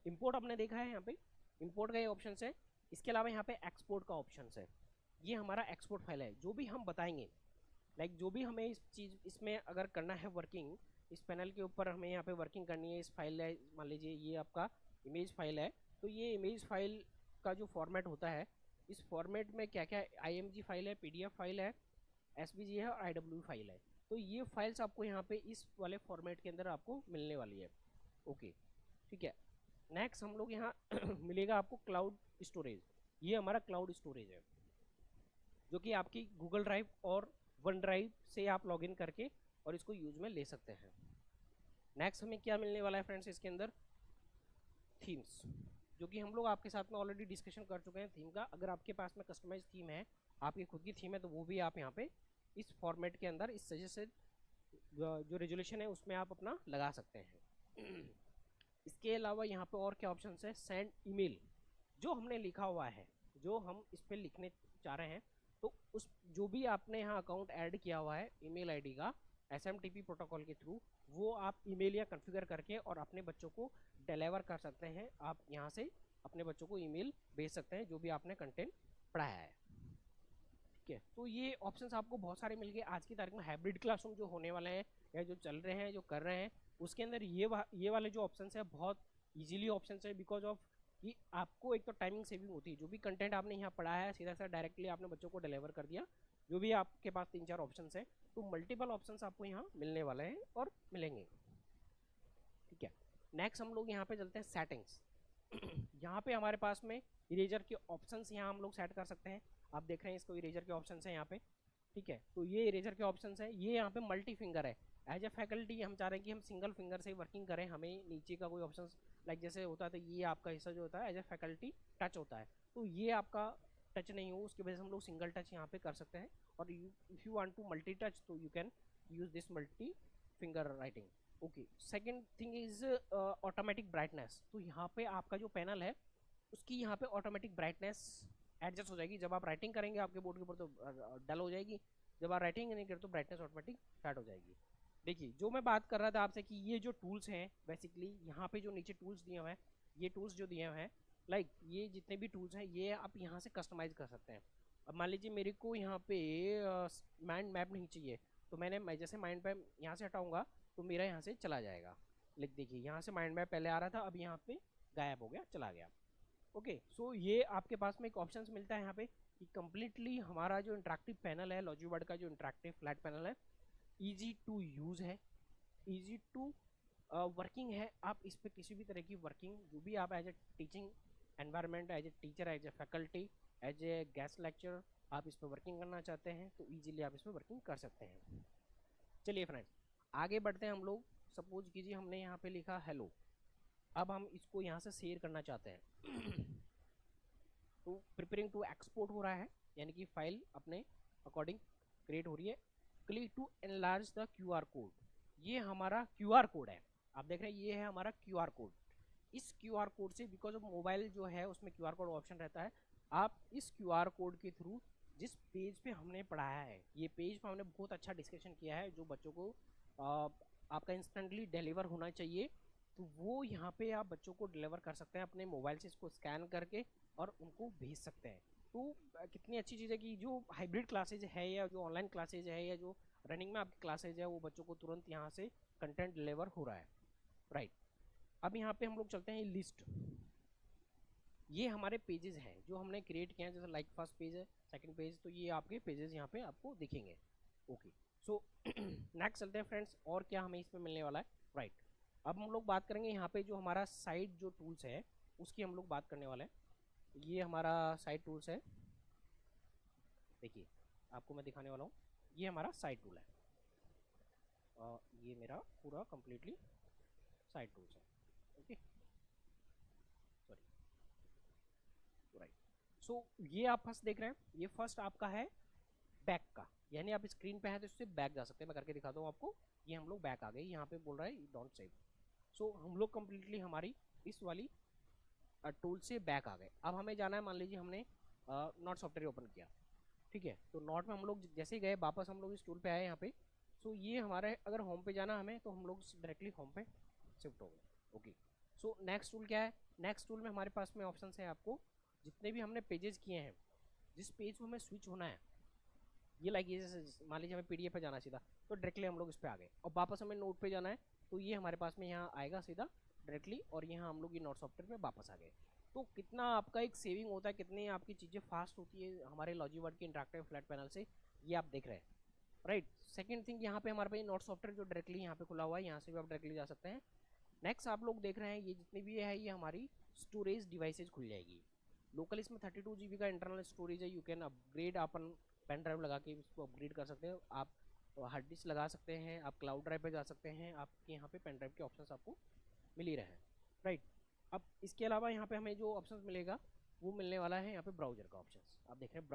इंपोर्ट आपने देखा है, यहाँ पे इंपोर्ट का ये ऑप्शन है। इसके अलावा यहाँ पे एक्सपोर्ट का ऑप्शन है। ये हमारा एक्सपोर्ट फाइल है, जो भी हम बताएंगे, लाइक जो भी हमें इस चीज़ इसमें अगर करना है वर्किंग, इस पैनल के ऊपर हमें यहाँ पे वर्किंग करनी है, इस फाइल है, मान लीजिए ये आपका इमेज फाइल है, तो ये इमेज फाइल का जो फॉर्मेट होता है, इस फॉर्मेट में क्या क्या IMG फाइल है, PDF फाइल है, SVG है और IWE फाइल है। तो ये फाइल्स आपको यहाँ पे इस वाले फॉर्मेट के अंदर आपको मिलने वाली है, ओके, ठीक है। नेक्स्ट हम लोग यहाँ मिलेगा आपको क्लाउड स्टोरेज। ये हमारा क्लाउड स्टोरेज है, जो कि आपकी गूगल ड्राइव और वन ड्राइव से आप लॉगिन करके और इसको यूज में ले सकते हैं। नेक्स्ट हमें क्या मिलने वाला है फ्रेंड्स, इसके अंदर थीम्स, जो कि हम लोग आपके साथ में ऑलरेडी डिस्कशन कर चुके हैं थीम का। अगर आपके पास में कस्टमाइज थीम है, आपकी खुद की थीम है, तो वो भी आप यहाँ पे इस फॉर्मेट के अंदर, इस सजेस्टेड जो रेजोल्यूशन है उसमें आप अपना लगा सकते हैं। इसके अलावा यहाँ पे और क्या ऑप्शन है, सेंड ईमेल, जो हमने लिखा हुआ है, जो हम इस पर लिखने चाह रहे हैं, तो उस जो भी आपने यहाँ अकाउंट ऐड किया हुआ है ईमेल आईडी का SMTP प्रोटोकॉल के थ्रू, वो आप ईमेल या कॉन्फ़िगर करके और अपने बच्चों को डिलीवर कर सकते हैं। आप यहाँ से अपने बच्चों को ईमेल भेज सकते हैं जो भी आपने कंटेंट पढ़ाया है, ठीक है। तो ये ऑप्शंस आपको बहुत सारे मिल गए। आज की तारीख में हाइब्रिड क्लासरूम जो होने वाले हैं या जो चल रहे हैं, जो कर रहे हैं, उसके अंदर ये वाले जो ऑप्शंस है बहुत इजीली ऑप्शंस है, बिकॉज ऑफ कि आपको एक तो टाइमिंग सेविंग होती है, जो भी कंटेंट आपने यहाँ पढ़ाया है सीधा सीधा डायरेक्टली आपने बच्चों को डिलीवर कर दिया, जो भी आपके पास 3-4 ऑप्शंस है, तो मल्टीपल ऑप्शंस आपको यहाँ मिलने वाले हैं और मिलेंगे। ठीक है, नेक्स्ट हम लोग यहाँ पे चलते हैं सेटिंग्स। यहाँ पे हमारे पास में इरेजर के ऑप्शंस यहाँ हम लोग सेट कर सकते हैं। आप देख रहे हैं इसको इरेजर के ऑप्शंस है यहाँ पे। ठीक है, तो ये इरेजर के ऑप्शंस है, ये यहाँ पे मल्टी फिंगर है। एज ए फैकल्टी हम चाह रहे हैं कि हम सिंगल फिंगर से वर्किंग करें, हमें नीचे का कोई ऑप्शन लाइक जैसे होता है तो ये आपका हिस्सा जो होता है एज ए फैकल्टी टच होता है, तो ये आपका टच नहीं हो, उसकी वजह से हम लोग सिंगल टच यहाँ पे कर सकते हैं। और if you want to multi touch तो you can use this multi finger writing. Okay, second thing is automatic brightness. तो यहाँ पे आपका जो पैनल है उसकी यहाँ पे ऑटोमेटिक ब्राइटनेस एडजस्ट हो जाएगी। जब आप राइटिंग करेंगे आपके बोर्ड के ऊपर तो डल हो जाएगी, जब आप राइटिंग नहीं करते तो ब्राइटनेस ऑटोमेटिक स्टार्ट हो जाएगी। देखिए, जो मैं बात कर रहा था आपसे कि ये जो टूल्स हैं बेसिकली यहाँ पे जो नीचे टूल्स दिए हुए हैं, ये टूल्स जो दिए हुए हैं लाइक ये जितने भी टूल्स हैं ये आप यहाँ से कस्टमाइज कर सकते हैं। अब मान लीजिए मेरे को यहाँ पे माइंड मैप नहीं चाहिए, तो मैं जैसे माइंड मैप यहाँ से हटाऊंगा तो मेरा यहाँ से चला जाएगा। लाइक देखिए, यहाँ से माइंड मैप पहले आ रहा था, अब यहाँ पे गायब हो गया, चला गया। ओके, सो ये आपके पास में एक ऑप्शन मिलता है यहाँ पे कि कम्प्लीटली हमारा जो इंटरेक्टिव पैनल है लॉजिवर्ड का, जो इंटरेक्टिव फ्लैट पैनल है, ईजी टू यूज़ है, ईजी टू वर्किंग है। आप इस पर किसी भी तरह की वर्किंग जो भी आप as a teaching environment, as a teacher, as a faculty, as a guest lecture आप इस पर वर्किंग करना चाहते हैं तो ईजिली आप इस पर वर्किंग कर सकते हैं। चलिए फ्रेंड्स, आगे बढ़ते हैं हम लोग। सपोज कीजिए हमने यहाँ पे लिखा हेलो, अब हम इसको यहाँ से शेयर करना चाहते हैं तो प्रिपेयरिंग टू एक्सपोर्ट हो रहा है, यानी कि फाइल अपने अकॉर्डिंग क्रिएट हो रही है। Click to enlarge the QR code, ये हमारा क्यूआर कोड है, आप देख रहे हैं ये है हमारा क्यूआर कोड। इस क्यूआर कोड से, बिकॉज ऑफ मोबाइल जो है उसमें क्यूआर कोड ऑप्शन रहता है, आप इस क्यूआर कोड के थ्रू जिस पेज पे हमने पढ़ाया है, ये पेज पे हमने बहुत अच्छा डिस्कशन किया है जो बच्चों को आपका इंस्टेंटली डिलीवर होना चाहिए, तो वो यहाँ पे आप बच्चों को डिलीवर कर सकते हैं अपने मोबाइल से, इसको स्कैन करके और उनको भेज सकते हैं। तो कितनी अच्छी चीज़ है कि जो हाइब्रिड क्लासेज है या जो ऑनलाइन क्लासेज है या जो रनिंग में आपकी क्लासेज है, वो बच्चों को तुरंत यहाँ से कंटेंट डिलीवर हो रहा है। राइट, अब यहाँ पे हम लोग चलते हैं लिस्ट। ये हमारे पेजेस हैं जो हमने क्रिएट किए हैं, जैसे लाइक फर्स्ट पेज है, सेकंड पेज, तो ये आपके पेजेस यहाँ पे आपको दिखेंगे। ओके, सो नेक्स्ट चलते हैं फ्रेंड्स, और क्या हमें इसमें मिलने वाला है। राइट, अब हम लोग बात करेंगे यहाँ पे जो हमारा साइड जो टूल्स है उसकी हम लोग बात करने वाले हैं। ये हमारा साइड टूल्स है, देखिए आपको मैं दिखाने वाला हूँ, ये हमारा साइड टूल है, ये मेरा पूरा कंप्लीटली साइड टूल्स है। Okay, sorry, right. सो ये आप फर्स्ट देख रहे हैं, ये फर्स्ट आपका है बैक का, यानी आप स्क्रीन पे हैं तो इससे बैक जा सकते हैं। मैं करके दिखाता हूँ आपको, ये हम लोग बैक आ गए, यहाँ पे बोल रहा है डोंट सेव। सो हम लोग कंप्लीटली हमारी इस वाली टूल से बैक आ गए। अब हमें जाना है, मान लीजिए हमने नॉट सॉफ्टवेयर ओपन किया, ठीक है, तो नॉट में हम लोग जैसे ही गए वापस हम लोग इस टूल पे आए यहाँ पे। सो ये हमारे अगर होम पे जाना हमें तो हम लोग डायरेक्टली होम पे शिफ्ट हो गए। ओके, सो नेक्स्ट टूल क्या है, नेक्स्ट टूल में हमारे पास में ऑप्शन है, आपको जितने भी हमने पेजेस किए हैं, जिस पेज पर हमें स्विच होना है, ये लाइक ये जैसे मान लीजिए हमें पीडीएफ पे जाना है सीधा, तो डायरेक्टली हम लोग इस पर आ गए, और वापस हमें नोट पे जाना है तो ये हमारे पास में यहाँ आएगा सीधा डायरेक्टली, और यहाँ हम लोग ये नोट सॉफ्टवेयर पे वापस आ गए। तो कितना आपका एक सेविंग होता है, कितनी आपकी चीज़ें फास्ट होती है हमारे लॉजिवर्ड के इंटरेक्टिव फ्लैट पैनल से, ये आप देख रहे हैं। राइट, सेकेंड थिंग यहाँ पे हमारे पास नोट सॉफ्टवेयर जो डायरेक्टली यहाँ पे खुला हुआ है, यहाँ से भी आप डायरेक्टली जा सकते हैं। नेक्स्ट आप लोग देख रहे हैं ये जितनी भी है ये हमारी स्टोरेज डिवाइसेज खुल जाएगी। लोकल इसमें 32 GB का इंटरनल स्टोरेज है, यू कैन अपग्रेड, अपन पेन ड्राइव लगा के इसको अपग्रेड कर सकते हैं, आप हार्ड डिस्क लगा सकते हैं, आप क्लाउड ड्राइव पे जा सकते हैं, आपके यहाँ पे पेन ड्राइव के ऑप्शंस आपको मिल ही रहे हैं। राइट, अब इसके अलावा यहाँ पे हमें जो ऑप्शंस मिलेगा वो मिलने वाला है यहाँ पे ब्राउजर का ऑप्शंस। आप देख रहे हैं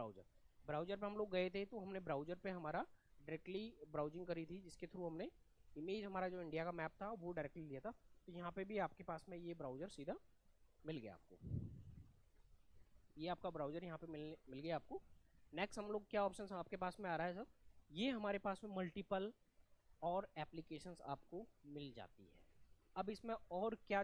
ब्राउजर पे हम लोग गए थे, तो हमने ब्राउजर पे हमारा डायरेक्टली ब्राउजिंग करी थी, जिसके थ्रू हमने इमेज हमारा जो इंडिया का मैप था वो डायरेक्टली लिया था। तो यहाँ पे भी आपके पास में ये ब्राउजर सीधा मिल गया आपको, ये आपका ब्राउजर यहाँ पे मिल गया आपको। नेक्स्ट हम लोग क्या ऑप्शंस आपके पास में आ रहा है सर, ये हमारे पास में मल्टीपल और एप्लीकेशंस आपको मिल जाती है। अब इसमें और क्या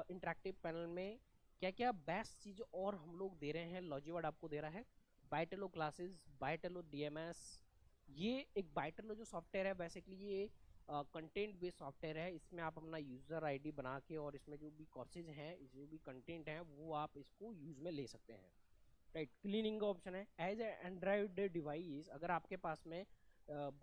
इंटरेक्टिव पैनल में क्या क्या बेस्ट चीज़ और हम लोग दे रहे हैं, लॉजिवर्ड आपको दे रहा है बाइटेलो क्लासेस, बाइटेलो DMS। ये एक बाइटेलो जो सॉफ्टवेयर है बेसिकली ये कंटेंट बेस्ड सॉफ्टवेयर है। इसमें आप अपना यूज़र आईडी बना के और इसमें जो भी कोर्सेज हैं, जो भी कंटेंट हैं, वो आप इसको यूज़ में ले सकते हैं। राइट, क्लीनिंग का ऑप्शन है। एज ए एंड्रॉयड डिवाइस, अगर आपके पास में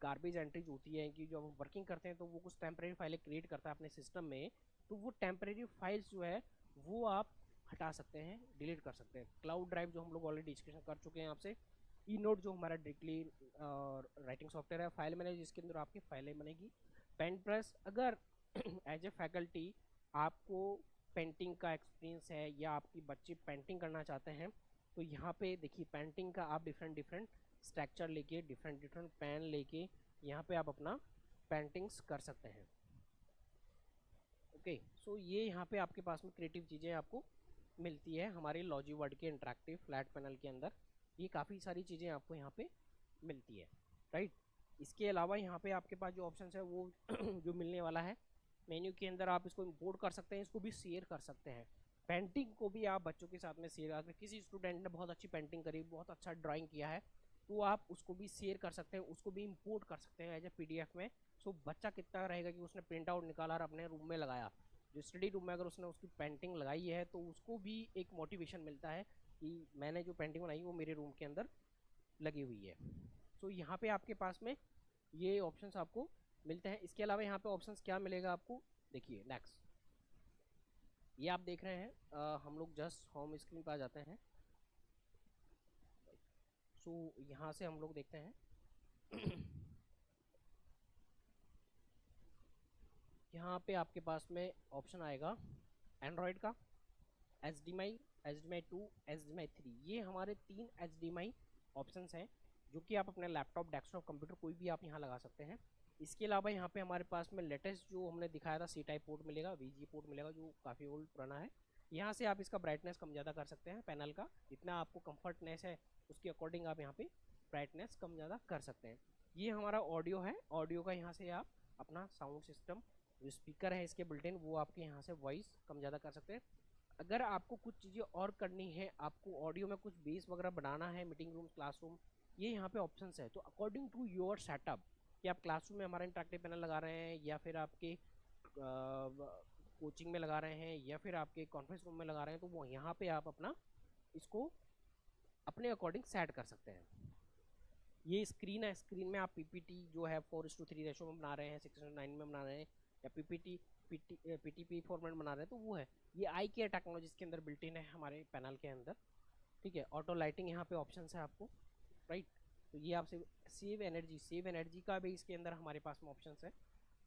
गार्बेज एंट्रीज होती है कि जो हम वर्किंग करते हैं तो वो कुछ टेम्परेरी फाइलें क्रिएट करता है अपने सिस्टम में, तो वो टेम्परेरी फाइल्स जो है वो आप हटा सकते हैं, डिलीट कर सकते हैं। क्लाउड ड्राइव जो हम लोग ऑलरेडी डिस्कशन कर चुके हैं आपसे। ई नोट जो हमारा डायरेक्टली राइटिंग सॉफ्टवेयर है। फाइल मैनेजर जिसके अंदर आपकी फाइलें बनेगी। पेन प्रेस, अगर एज ए फैकल्टी आपको पेंटिंग का एक्सपीरियंस है या आपकी बच्चे पेंटिंग करना चाहते हैं, तो यहाँ पे देखिए पेंटिंग का आप डिफरेंट डिफरेंट स्ट्रक्चर लेके, डिफरेंट डिफरेंट पेन लेके यहाँ पे आप अपना पेंटिंग्स कर सकते हैं। ओके, सो ये यहाँ पे आपके पास में क्रिएटिव चीज़ें आपको मिलती है हमारे लॉजीवर्ड के इंटरेक्टिव फ्लैट पैनल के अंदर। ये काफ़ी सारी चीज़ें आपको यहाँ पे मिलती है। राइट, इसके अलावा यहाँ पे आपके पास जो ऑप्शन है वो जो मिलने वाला है मेन्यू के अंदर, आप इसको इंपोर्ट कर सकते हैं, इसको भी शेयर कर सकते हैं। पेंटिंग को भी आप बच्चों के साथ में शेयर, अगर किसी स्टूडेंट ने बहुत अच्छी पेंटिंग करी, बहुत अच्छा ड्राइंग किया है, तो आप उसको भी शेयर कर सकते हैं, उसको भी इंपोर्ट कर सकते हैं एज ए PDF में। सो बच्चा कितना रहेगा कि उसने प्रिंट आउट निकाला और अपने रूम में लगाया, जो स्टडी रूम में अगर उसने उसकी पेंटिंग लगाई है तो उसको भी एक मोटिवेशन मिलता है कि मैंने जो पेंटिंग बनाई वो मेरे रूम के अंदर लगी हुई है। सो यहाँ पे आपके पास में ये ऑप्शंस आपको मिलते हैं। इसके अलावा यहाँ पे ऑप्शंस क्या मिलेगा आपको, देखिए नेक्स्ट ये आप देख रहे हैं, हम लोग जस्ट होम स्क्रीन पर आ जाते हैं। सो यहाँ से हम लोग देखते हैं यहाँ पे आपके पास में ऑप्शन आएगा एंड्रॉयड का, HDMI, HDMI 2, HDMI 3। ये हमारे 3 HDMI ऑप्शंस हैं जो कि आप अपने लैपटॉप, डेस्कटॉप, कंप्यूटर कोई भी आप यहाँ लगा सकते हैं। इसके अलावा यहाँ पे हमारे पास में लेटेस्ट जो हमने दिखाया था C टाइप पोर्ट मिलेगा, VGA पोर्ट मिलेगा जो काफ़ी ओल्ड पुराना है। यहाँ से आप इसका ब्राइटनेस कम ज़्यादा कर सकते हैं पैनल का, जितना आपको कंफर्टनेस है उसके अकॉर्डिंग आप यहाँ पे ब्राइटनेस कम ज़्यादा कर सकते हैं। ये हमारा ऑडियो है, ऑडियो का यहाँ से आप अपना साउंड सिस्टम, जो स्पीकर है इसके बिल्ट इन, वो आपके यहाँ से वॉइस कम ज़्यादा कर सकते हैं। अगर आपको कुछ चीज़ें और करनी है, आपको ऑडियो में कुछ बेस वगैरह बनाना है, मीटिंग रूम, क्लासरूम, ये यहाँ पे ऑप्शंस है। तो अकॉर्डिंग टू योर सेटअप कि आप क्लासरूम में हमारा इंटरेक्टिव पैनल लगा रहे हैं या फिर आपके कोचिंग में लगा रहे हैं या फिर आपके कॉन्फ्रेंस रूम में लगा रहे हैं, तो वो यहाँ पे आप अपना इसको अपने अकॉर्डिंग सेट कर सकते हैं। ये स्क्रीन है, स्क्रीन में आप PPT जो है 4:3 रेशो में बना रहे हैं, 6:9 में बना रहे हैं, या PTP फॉर्मेट बना रहे हैं, तो वो है। ये आई केयर टेक्नोलॉजी के अंदर बिल्ट इन है हमारे पैनल के अंदर। ठीक है, ऑटो लाइटिंग यहाँ पे ऑप्शन है आपको। राइट, तो ये आपसे सेव एनर्जी का भी इसके अंदर हमारे पास में ऑप्शन है।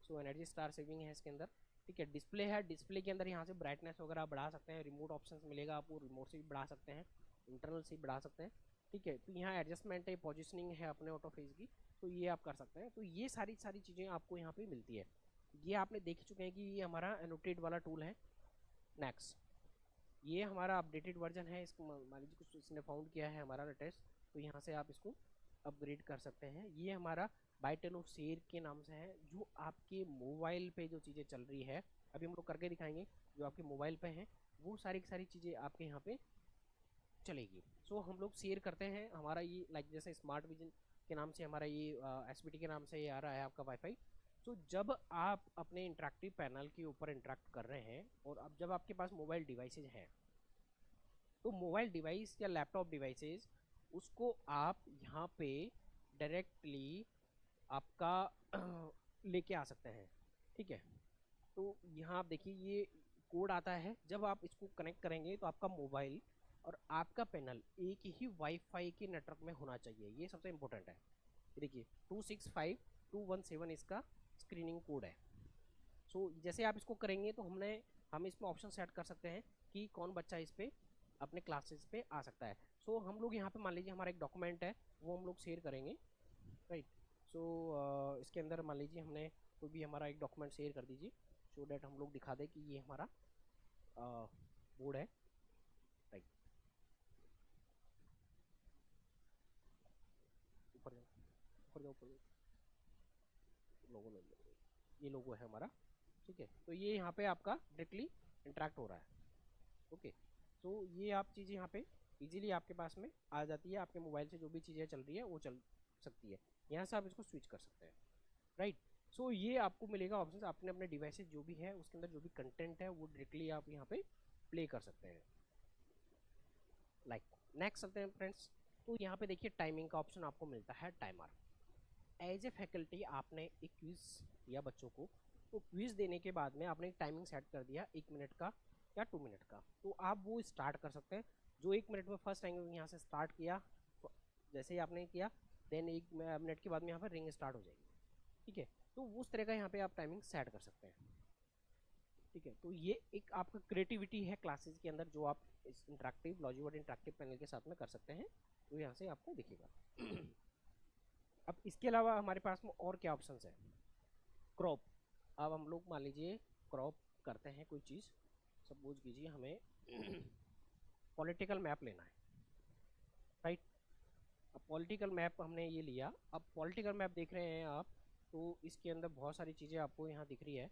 सो एनर्जी स्टार सेविंग है इसके अंदर। ठीक है, डिस्प्ले है, डिस्प्ले के अंदर यहाँ से ब्राइटनेस वगैरह बढ़ा सकते हैं। रिमोट ऑप्शन मिलेगा आपको, रिमोट से भी बढ़ा सकते हैं, इंटरनल से भी बढ़ा सकते हैं। ठीक है, तो यहाँ एडजस्टमेंट है, पोजिशनिंग है अपने ऑटो फेस की, तो ये आप कर सकते हैं। तो ये सारी चीज़ें आपको यहाँ पे मिलती है। ये आपने देख चुके हैं कि ये हमारा एनोटेट वाला टूल है। नेक्स्ट, ये हमारा अपडेटेड वर्जन है, इसको मान लीजिए कुछ इसने फाउंड किया है हमारा लेटेस्ट, तो यहाँ से आप इसको अपग्रेड कर सकते हैं। ये हमारा बाइटेनो शेयर के नाम से है, जो आपके मोबाइल पे जो चीज़ें चल रही है, अभी हम लोग करके दिखाएंगे, जो आपके मोबाइल पे हैं वो सारी चीज़ें आपके यहाँ पे चलेगी। सो हम लोग शेयर करते हैं हमारा ये, लाइक जैसे स्मार्ट विजन के नाम से हमारा ये SBT के नाम से ये आ रहा है आपका वाईफाई। सो जब आप अपने इंटरेक्टिव पैनल के ऊपर इंटरेक्ट कर रहे हैं और अब जब आपके पास मोबाइल डिवाइसेज हैं, तो मोबाइल डिवाइस या लैपटॉप डिवाइसेज उसको आप यहाँ पे डायरेक्टली आपका लेके आ सकते हैं। ठीक है, तो यहाँ आप देखिए ये कोड आता है, जब आप इसको कनेक्ट करेंगे तो आपका मोबाइल और आपका पैनल एक ही वाईफाई के नेटवर्क में होना चाहिए। ये सबसे इम्पोर्टेंट है। देखिए 265217 इसका स्क्रीनिंग कोड है। सो जैसे आप इसको करेंगे तो हम इसमें ऑप्शन सेट कर सकते हैं कि कौन बच्चा इस पर अपने क्लासेस पे आ सकता है। सो हम लोग यहाँ पे मान लीजिए हमारा एक डॉक्यूमेंट है, वो हम लोग शेयर करेंगे। राइट, सो इसके अंदर मान लीजिए हमने कोई भी हमारा एक डॉक्यूमेंट शेयर कर दीजिए, सो डैट हम लोग दिखा दें कि ये हमारा बोर्ड है। राइट, ऊपर जाओ, ऊपर जाओ, ऊपर जाओ, लोगो ले लो, ये लोगो है हमारा। ठीक है, तो ये यहाँ पे आपका डायरेक्टली इंटरेक्ट हो रहा है। ओके, तो ये आप चीज़ें यहाँ पे इजीली आपके पास में आ जाती है। आपके मोबाइल से जो भी चीज़ें चल रही है वो चल सकती है, यहाँ से आप इसको स्विच कर सकते हैं। राइट, सो ये आपको मिलेगा ऑप्शन, आपने अपने डिवाइसेस जो भी है उसके अंदर जो भी कंटेंट है वो डायरेक्टली आप यहाँ पे प्ले कर सकते हैं। लाइक नेक्स्ट चलते हैं फ्रेंड्स। तो यहाँ पे देखिए टाइमिंग का ऑप्शन आपको मिलता है, टाइमर। एज ए फैकल्टी आपने एक क्विज दिया बच्चों को, तो क्विज देने के बाद में आपने एक टाइमिंग सेट कर दिया 1 मिनट का या 2 मिनट का, तो आप वो स्टार्ट कर सकते हैं। जो 1 मिनट में फर्स्ट टाइम यहाँ से स्टार्ट किया, जैसे ही आपने किया देन 1 मिनट के बाद में यहाँ पर रिंग स्टार्ट हो जाएगी, ठीक है। तो उस तरह का यहाँ पे आप टाइमिंग सेट कर सकते हैं, ठीक है। तो ये एक आपका क्रिएटिविटी है क्लासेस के अंदर जो आप इस इंटरेक्टिव लॉजिवर्ड इंटरेक्टिव पैनल के साथ में कर सकते हैं, तो यहाँ से आपको दिखेगा। अब इसके अलावा हमारे पास में और क्या ऑप्शंस है? क्रॉप। अब हम लोग मान लीजिए क्रॉप करते हैं कोई चीज़, सपोज कीजिए हमें पॉलिटिकल मैप लेना है, राइट। अब पॉलिटिकल मैप हमने ये लिया, अब पॉलिटिकल मैप देख रहे हैं आप, तो इसके अंदर बहुत सारी चीज़ें आपको यहाँ दिख रही है,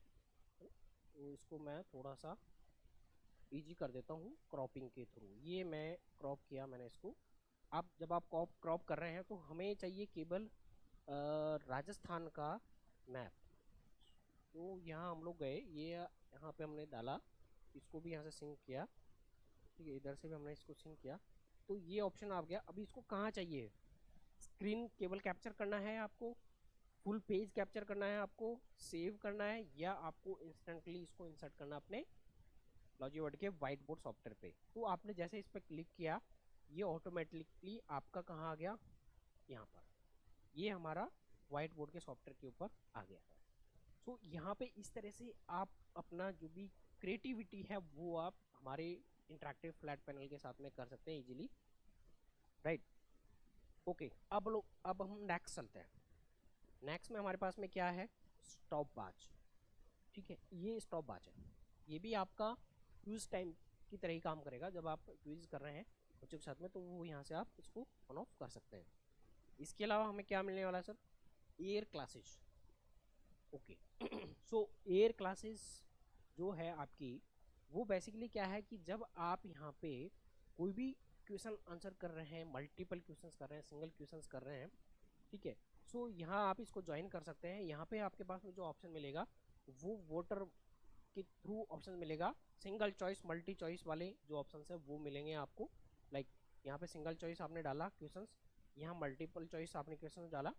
तो इसको मैं थोड़ा सा इजी कर देता हूँ क्रॉपिंग के थ्रू। ये मैं क्रॉप किया मैंने इसको। आप जब आप क्रॉप कर रहे हैं तो हमें चाहिए केवल राजस्थान का मैप। तो यहाँ हम लोग गए, ये यहाँ पे हमने डाला, इसको भी यहाँ से सिंक किया, ठीक है, इधर से भी हमने इसको सिंक किया, तो ये ऑप्शन आ गया। अभी इसको कहाँ चाहिए? स्क्रीन केवल कैप्चर करना है आपको, फुल पेज कैप्चर करना है आपको, सेव करना है, या आपको इंस्टेंटली इसको इंसर्ट करना अपने लॉजिवर्ड के व्हाइट बोर्ड सॉफ्टवेयर पे। तो आपने जैसे इस पर क्लिक किया, ये ऑटोमेटिकली आपका कहाँ आ गया? यहाँ पर, ये हमारा व्हाइट बोर्ड के सॉफ्टवेयर के ऊपर आ गया है। तो यहाँ पे इस तरह से आप अपना जो भी क्रिएटिविटी है वो आप हमारे इंटरेक्टिव फ्लैट पैनल के साथ में कर सकते हैं इजीली, राइट। ओके, अब हम नेक्स्ट चलते हैं। नेक्स्ट में हमारे पास में क्या है? स्टॉप वॉच, ठीक है। ये स्टॉप वॉच है, ये भी आपका क्विज टाइम की तरह ही काम करेगा। जब आप क्विज कर रहे हैं बच्चों के साथ में, तो वो यहाँ से आप इसको ऑन ऑफ कर सकते हैं। इसके अलावा हमें क्या मिलने वाला है सर? Air classes. ओके, सो एयर क्लासेस जो है आपकी, वो बेसिकली क्या है कि जब आप यहाँ पे कोई भी क्वेश्चन आंसर कर रहे हैं, मल्टीपल क्वेश्चंस कर रहे हैं, सिंगल क्वेश्चंस कर रहे हैं, ठीक है, सो यहाँ आप इसको ज्वाइन कर सकते हैं। यहाँ पे आपके पास में जो ऑप्शन मिलेगा वो वोटर के थ्रू ऑप्शन मिलेगा। सिंगल चॉइस, मल्टी चॉइस वाले जो ऑप्शन है वो मिलेंगे आपको। लाइक यहाँ पे सिंगल चॉइस आपने डाला क्वेश्चंस, यहाँ मल्टीपल चॉइस आपने क्वेश्चन डाला,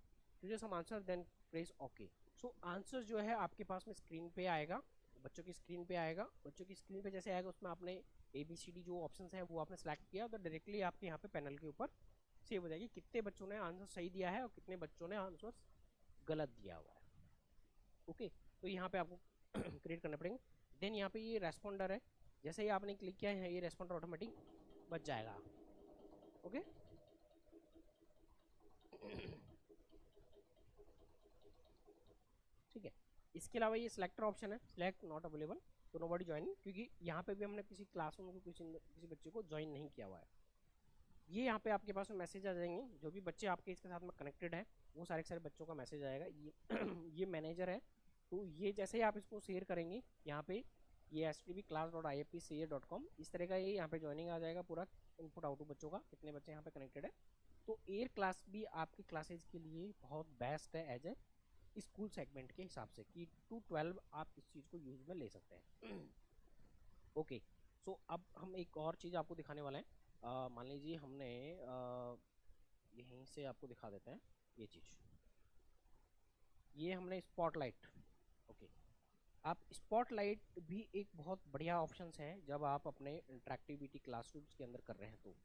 तो some answer then press okay. So answer जो है आपके पास में स्क्रीन पे आएगा, बच्चों की स्क्रीन पे आएगा। बच्चों की स्क्रीन पे जैसे आएगा उसमें आपने ABCD जो ऑप्शंस है वो आपने सेलेक्ट किया, तो डायरेक्टली आपके यहाँ पे पैनल के ऊपर सेव हो जाएगी कितने बच्चों ने आंसर सही दिया है और कितने बच्चों ने आंसर गलत दिया हुआ है। ओके, तो यहाँ पे आपको क्रिएट करना पड़ेंगे। देन यहाँ पे ये रेस्पॉन्डर है, जैसे ही आपने क्लिक किया है ये रेस्पॉन्डर ऑटोमेटिक बच जाएगा। ओके, ठीक है। इसके अलावा ये सिलेक्टर ऑप्शन है, सिलेक्ट नॉट अवेलेबल तो नोबडी ज्वाइनिंग, क्योंकि यहाँ पे भी हमने किसी क्लासरूम को किसी बच्चे को ज्वाइन नहीं किया हुआ है। ये यहाँ पे आपके पास में मैसेज आ जाएंगे, जो भी बच्चे आपके इसके साथ में कनेक्टेड है वो सारे के सारे बच्चों का मैसेज आएगा। ये मैनेजर है, तो ये जैसे ही आप इसको शेयर करेंगे यहाँ पे, ये stbclass.ifpca.com इस तरह का ये यहाँ पे ज्वाइनिंग आ जाएगा, पूरा इनपुट आउटपुट बच्चों का, कितने बच्चे यहाँ पे कनेक्टेड है। तो एयर क्लास भी आपकी क्लासेज के लिए बहुत बेस्ट है एज ए स्कूल सेगमेंट के हिसाब से, कि 2 to 12 आप इस चीज़ को यूज में ले सकते हैं। ओके, सो अब हम एक और चीज़ आपको दिखाने वाले हैं। मान लीजिए हमने यहीं से आपको दिखा देते हैं ये चीज़, ये हमने स्पॉटलाइट। ओके, आप स्पॉटलाइट भी एक बहुत बढ़िया ऑप्शन है जब आप अपने इंटरेक्टिविटी क्लासरूम्स के अंदर कर रहे हैं। तो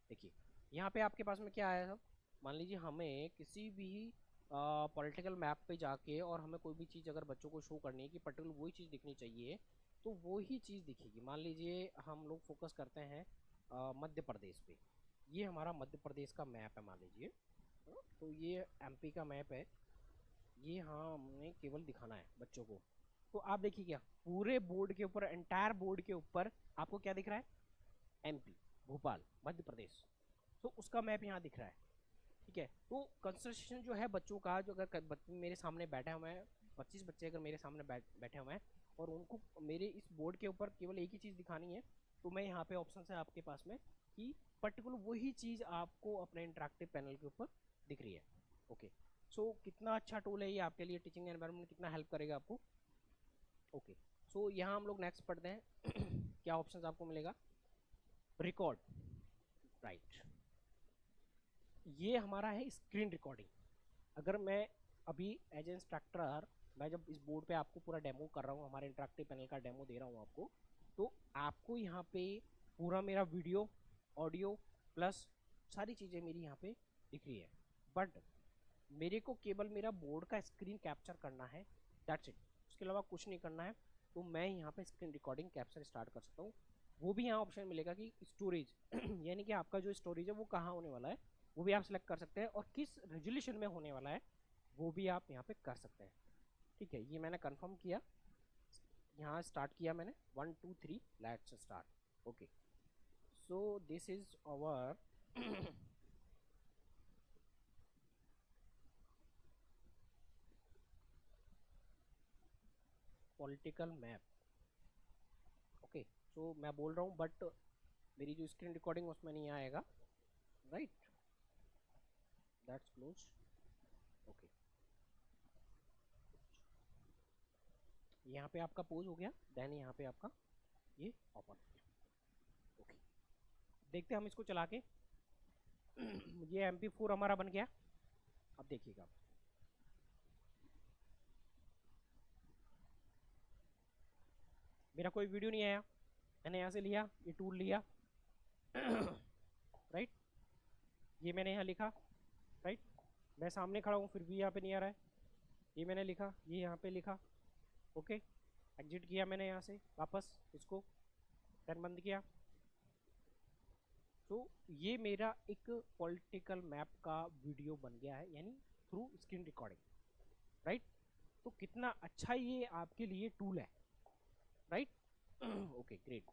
देखिए यहाँ पे आपके पास में क्या आया सब, मान लीजिए हमें किसी भी पॉलिटिकल मैप पे जाके और हमें कोई भी चीज़ अगर बच्चों को शो करनी है कि पर्टिकुलर वही चीज़ दिखनी चाहिए, तो वो ही चीज़ दिखेगी। मान लीजिए हम लोग फोकस करते हैं मध्य प्रदेश पे, ये हमारा मध्य प्रदेश का मैप है मान लीजिए, तो ये MP का मैप है, ये हाँ हमने केवल दिखाना है बच्चों को। तो आप देखिए क्या पूरे बोर्ड के ऊपर, एंटायर बोर्ड के ऊपर आपको क्या दिख रहा है? MP, भोपाल, मध्य प्रदेश, तो उसका मैप यहाँ दिख रहा है, ठीक है। तो कंसंट्रेशन जो है बच्चों का, जो अगर मेरे सामने बैठे हुए हैं 25 बच्चे अगर मेरे सामने बैठे हुए हैं और उनको मेरे इस बोर्ड के ऊपर केवल एक ही चीज़ दिखानी है, तो मैं यहाँ पे ऑप्शन है आपके पास में कि पर्टिकुलर वही चीज़ आपको अपने इंटरेक्टिव पैनल के ऊपर दिख रही है। ओके, सो कितना अच्छा टूल है ये आपके लिए, टीचिंग एनवायरनमेंट कितना हेल्प करेगा आपको। ओके, सो यहाँ हम लोग नेक्स्ट पढ़ते हैं। क्या ऑप्शन आपको मिलेगा, रिकॉर्ड, राइट, ये हमारा है स्क्रीन रिकॉर्डिंग। अगर मैं अभी एज ए इंस्ट्रक्टर, मैं जब इस बोर्ड पे आपको पूरा डेमो कर रहा हूँ, हमारे इंटरेक्टिव पैनल का डेमो दे रहा हूँ आपको, तो आपको यहाँ पे पूरा मेरा वीडियो, ऑडियो प्लस सारी चीज़ें मेरी यहाँ पे दिख रही है, बट मेरे को केवल मेरा बोर्ड का स्क्रीन कैप्चर करना है, दैट्स इट, उसके अलावा कुछ नहीं करना है। तो मैं यहाँ पे स्क्रीन रिकॉर्डिंग कैप्चर स्टार्ट कर सकता हूँ। वो भी यहाँ ऑप्शन मिलेगा कि स्टोरेज यानी कि आपका जो स्टोरेज है वो कहाँ होने वाला है, वो भी आप सिलेक्ट कर सकते हैं, और किस रेजोल्यूशन में होने वाला है वो भी आप यहाँ पे कर सकते हैं। ठीक है, ये मैंने कंफर्म किया, यहाँ स्टार्ट किया मैंने, 1 2 3 let's start. Okay, so this is our political map. Okay, so मैं बोल रहा हूँ बट मेरी जो स्क्रीन रिकॉर्डिंग उसमें नहीं आएगा, राइट, दैट्स क्लोज। ओके, यहाँ पे आपका पोज हो गया, देन यहाँ पे आपका ये ओपन हो गया। ओके, देखते हैं हम इसको चला के। ये MP4 हमारा बन गया। अब देखिएगा, मेरा कोई वीडियो नहीं आया, मैंने यहाँ से लिया, ये टूल लिया, राइट, ये मैंने यहाँ लिखा, राइट, मैं सामने खड़ा हूँ फिर भी यहाँ पे नहीं आ रहा है, ये मैंने लिखा, ये यहाँ पे लिखा। ओके, एग्जिट किया मैंने यहाँ से वापस इसको, पेन बंद किया। तो ये मेरा एक पॉलिटिकल मैप का वीडियो बन गया है, यानी थ्रू स्क्रीन रिकॉर्डिंग, राइट। तो कितना अच्छा ये आपके लिए टूल है, राइट। ओके ग्रेट,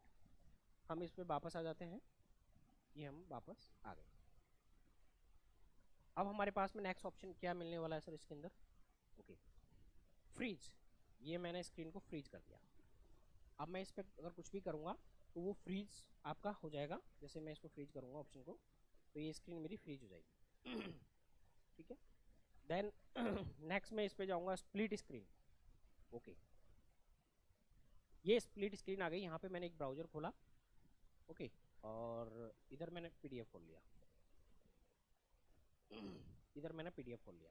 हम इस पे वापस आ जाते हैं, ये हम वापस आ गए। अब हमारे पास में नेक्स्ट ऑप्शन क्या मिलने वाला है सर इसके अंदर, ओके, फ्रीज, ये मैंने स्क्रीन को फ्रीज कर दिया। अब मैं इस पर अगर कुछ भी करूँगा तो वो फ्रीज आपका हो जाएगा, जैसे मैं इसको फ्रीज करूँगा ऑप्शन को, तो ये स्क्रीन मेरी फ्रीज हो जाएगी। ठीक है, देन नेक्स्ट मैं इस पे जाऊँगा स्प्लिट स्क्रीन। ओके, ये स्प्लिट स्क्रीन आ गई, यहाँ पे मैंने एक ब्राउज़र खोला, ओके, और इधर मैंने PDF खोल लिया, इधर मैंने PDF खोल लिया।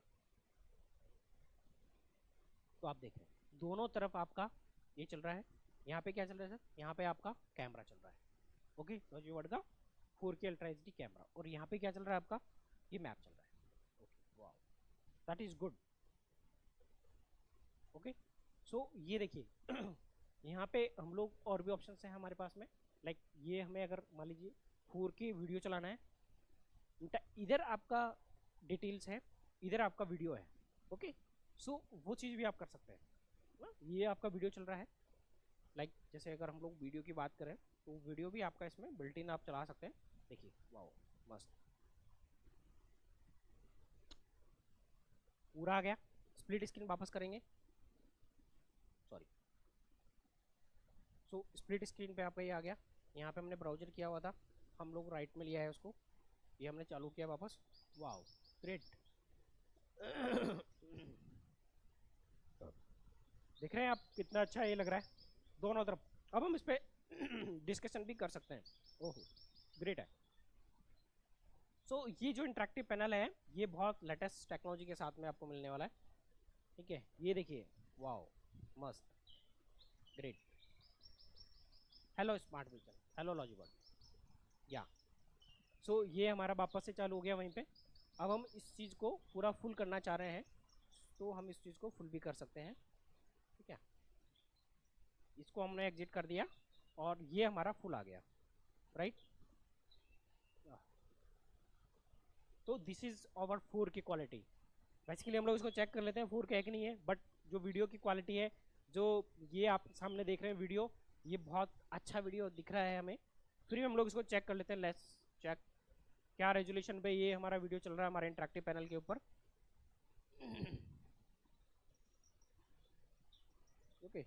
तो आप देख रहे हैं दोनों तरफ आपका ये चल रहा है, यहाँ पे क्या चल रहा है सर, यहाँ पे आपका कैमरा चल रहा है, ओके, लॉजिक वर्ड का 4K अल्ट्रा HD कैमरा, और यहाँ पे क्या चल रहा है आपका, ये मैप चल रहा है। Okay wow, that is good. Okay, so ये देखिए यहाँ पे हम लोग और भी ऑप्शन हैं हमारे पास में, लाइक ये हमें अगर मान लीजिए 4K वीडियो चलाना है, इधर आपका डिटेल्स है, इधर आपका वीडियो है, ओके, सो वो चीज़ भी आप कर सकते हैं ना। ये आपका वीडियो चल रहा है, लाइक जैसे अगर हम लोग वीडियो की बात करें तो वीडियो भी आपका इसमें बिल्ट इन आप चला सकते हैं। देखिए वाओ मस्त, पूरा आ गया। स्प्लिट स्क्रीन वापस करेंगे, सॉरी, सो स्प्लिट स्क्रीन पे आपका ये आ गया, यहाँ पे हमने ब्राउजर किया हुआ था, हम लोग राइट में लिया है उसको, ये हमने चालू किया वापस, वाओ ग्रेट। देख रहे हैं आप कितना अच्छा ये लग रहा है दोनों तरफ। अब हम इस पे डिस्कशन भी कर सकते हैं, ओहो ग्रेट है। सो ये जो इंटरेक्टिव पैनल है ये बहुत लेटेस्ट टेक्नोलॉजी के साथ में आपको मिलने वाला है, ठीक है, ये देखिए वाओ मस्त great. Hello smart vision, hello Logiball, या सो ये हमारा वापस से चालू हो गया वहीं पे। अब हम इस चीज़ को पूरा फुल करना चाह रहे हैं, तो हम इस चीज़ को फुल भी कर सकते हैं, ठीक है, इसको हमने एग्जिट कर दिया और ये हमारा फुल आ गया, राइट। तो this is our 4K quality. Basically हम लोग इसको चेक कर लेते हैं 4K है कि नहीं है, बट जो वीडियो की क्वालिटी है, जो ये आप सामने देख रहे हैं वीडियो, ये बहुत अच्छा वीडियो दिख रहा है हमें। फिर भी हम लोग इसको चेक कर लेते हैं, लेट्स चेक क्या रेजोल्यूशन पे ये हमारा वीडियो चल रहा है हमारे इंटरेक्टिव पैनल के ऊपर। ओके,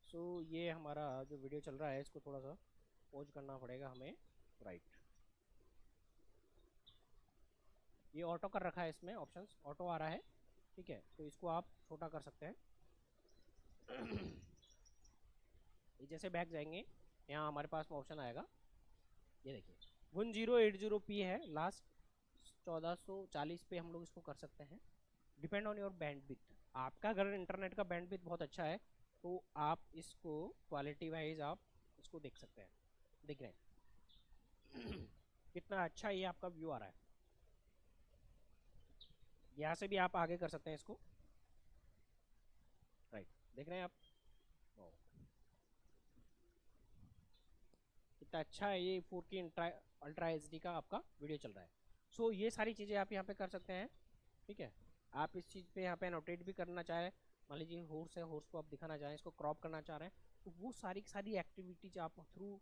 सो ये हमारा जो वीडियो चल रहा है इसको थोड़ा सा पॉज करना पड़ेगा हमें, राइट। ये ऑटो कर रखा है, इसमें ऑप्शंस ऑटो आ रहा है, ठीक है, तो इसको आप छोटा कर सकते हैं। ये जैसे बैक जाएंगे, यहाँ हमारे पास ऑप्शन आएगा, ये देखिए 1080p है लास्ट, 1440 पे हम लोग इसको कर सकते हैं। डिपेंड ऑन योर बैंडविड्थ, आपका अगर इंटरनेट का बैंडविड्थ बहुत अच्छा है तो आप इसको क्वालिटी वाइज आप इसको देख सकते हैं। देख रहे हैं कितना अच्छा ये आपका व्यू आ रहा है। यहाँ से भी आप आगे कर सकते हैं इसको, राइट, देख रहे हैं आप कितना अच्छा है ये 4K अल्ट्रा HD का आपका वीडियो चल रहा है। सो ये सारी चीज़ें आप यहाँ पे कर सकते हैं, ठीक है। आप इस चीज़ पे यहाँ पे एनोटेट भी करना चाह रहे हैं, मान लीजिए हॉर्स है, हॉर्स को आप दिखाना चाह रहे हैं, इसको क्रॉप करना चाह रहे हैं, तो वो सारी की सारी एक्टिविटीज आप through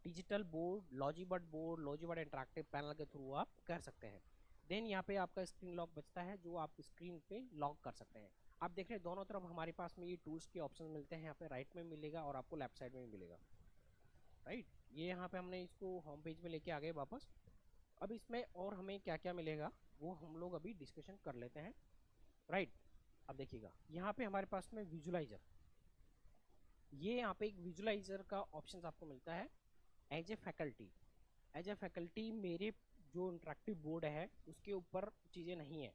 digital board, LogiBird interactive panel के थ्रू आप कर सकते हैं। देन यहाँ पे आपका स्क्रीन लॉक बचता है जो आप स्क्रीन पे लॉक कर सकते हैं। आप देख रहे हैं दोनों तरफ हमारे पास में ये टूल्स के ऑप्शन मिलते हैं, यहाँ पे राइट में मिलेगा और आपको लेफ्ट साइड में भी मिलेगा, राइट। ये यहाँ पे हमने इसको होम पेज में लेके आ गए वापस। अब इसमें और हमें क्या क्या मिलेगा वो हम लोग अभी डिस्कशन कर लेते हैं, राइट। अब देखिएगा यहाँ पे हमारे पास में विजुलाइजर, ये यहाँ पे एक विजुलाइजर का ऑप्शन आपको मिलता है एज ए फैकल्टी मेरे जो इंटरेक्टिव बोर्ड है उसके ऊपर चीज़ें नहीं है,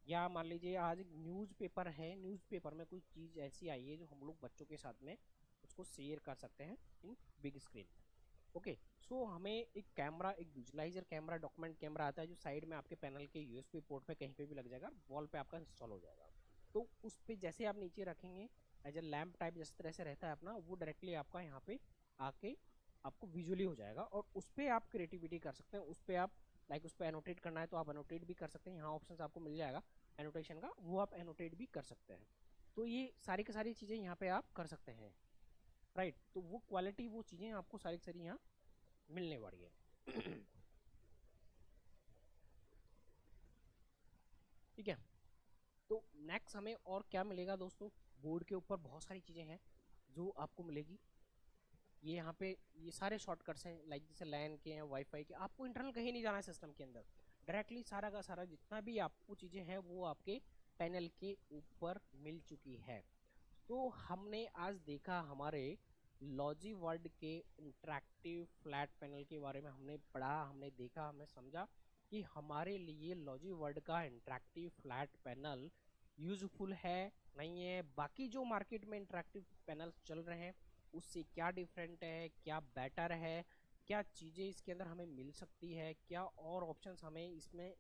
या मान लीजिए आज एक न्यूज़पेपर है, न्यूज़पेपर में कोई चीज़ ऐसी आई है जो हम लोग बच्चों के साथ में उसको शेयर कर सकते हैं इन बिग स्क्रीन। ओके, सो हमें एक कैमरा, एक विजुलाइजर कैमरा, डॉक्यूमेंट कैमरा आता है जो साइड में आपके पैनल के USB पोर्ट पे कहीं पे भी लग जाएगा, वॉल पे आपका इंस्टॉल हो जाएगा। तो उस पर जैसे आप नीचे रखेंगे एज ए लैम्प टाइप जिस तरह से रहता है अपना, वो डायरेक्टली आपका यहाँ पे आके आपको विजुअली हो जाएगा और उस पर आप क्रिएटिविटी कर सकते हैं। उस पर आप लाइक उस पर एनोटेट करना है तो आप एनोटेट भी कर सकते हैं, यहाँ ऑप्शन आपको मिल जाएगा एनोटेशन का, वो आप एनोटेट भी कर सकते हैं। तो ये सारी की सारी चीज़ें यहाँ पे आप कर सकते हैं, राइट। तो वो क्वालिटी, वो चीज़ें आपको सारी की सारी यहाँ मिलने वाली है। ठीक है, तो नेक्स्ट हमें और क्या मिलेगा दोस्तों, बोर्ड के ऊपर बहुत सारी चीज़ें हैं जो आपको मिलेगी। ये यहाँ पे ये सारे शॉर्टकट्स हैं, लाइक जैसे लैन के हैं, वाईफाई के, आपको इंटरनल कहीं नहीं जाना है सिस्टम के अंदर, डायरेक्टली सारा का सारा जितना भी आपको चीज़ें हैं वो आपके पैनल के ऊपर मिल चुकी है। तो हमने आज देखा हमारे लॉजी वर्ल्ड के इंटरैक्टिव फ्लैट पैनल के बारे में, हमने पढ़ा, हमने देखा, हमने समझा कि हमारे लिए लॉजी वर्ल्ड का इंटरैक्टिव फ्लैट पैनल यूजफुल है नहीं है, बाकी जो मार्केट में इंटरैक्टिव पैनल चल रहे हैं उससे क्या डिफरेंट है, क्या बेटर है, क्या चीज़ें इसके अंदर हमें मिल सकती है, क्या और ऑप्शंस हमें इसमें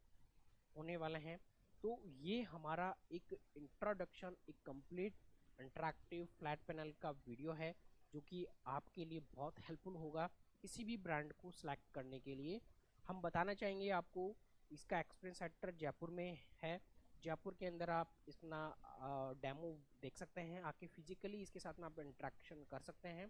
होने वाले हैं। तो ये हमारा एक इंट्रोडक्शन, एक कंप्लीट इंटरैक्टिव फ्लैट पैनल का वीडियो है जो कि आपके लिए बहुत हेल्पफुल होगा किसी भी ब्रांड को सिलेक्ट करने के लिए। हम बताना चाहेंगे आपको इसका एक्सपीरियंस सेंटर जयपुर में है, जयपुर के अंदर आप इसका डेमो देख सकते हैं आके, फिजिकली इसके साथ में आप इंट्रैक्शन कर सकते हैं।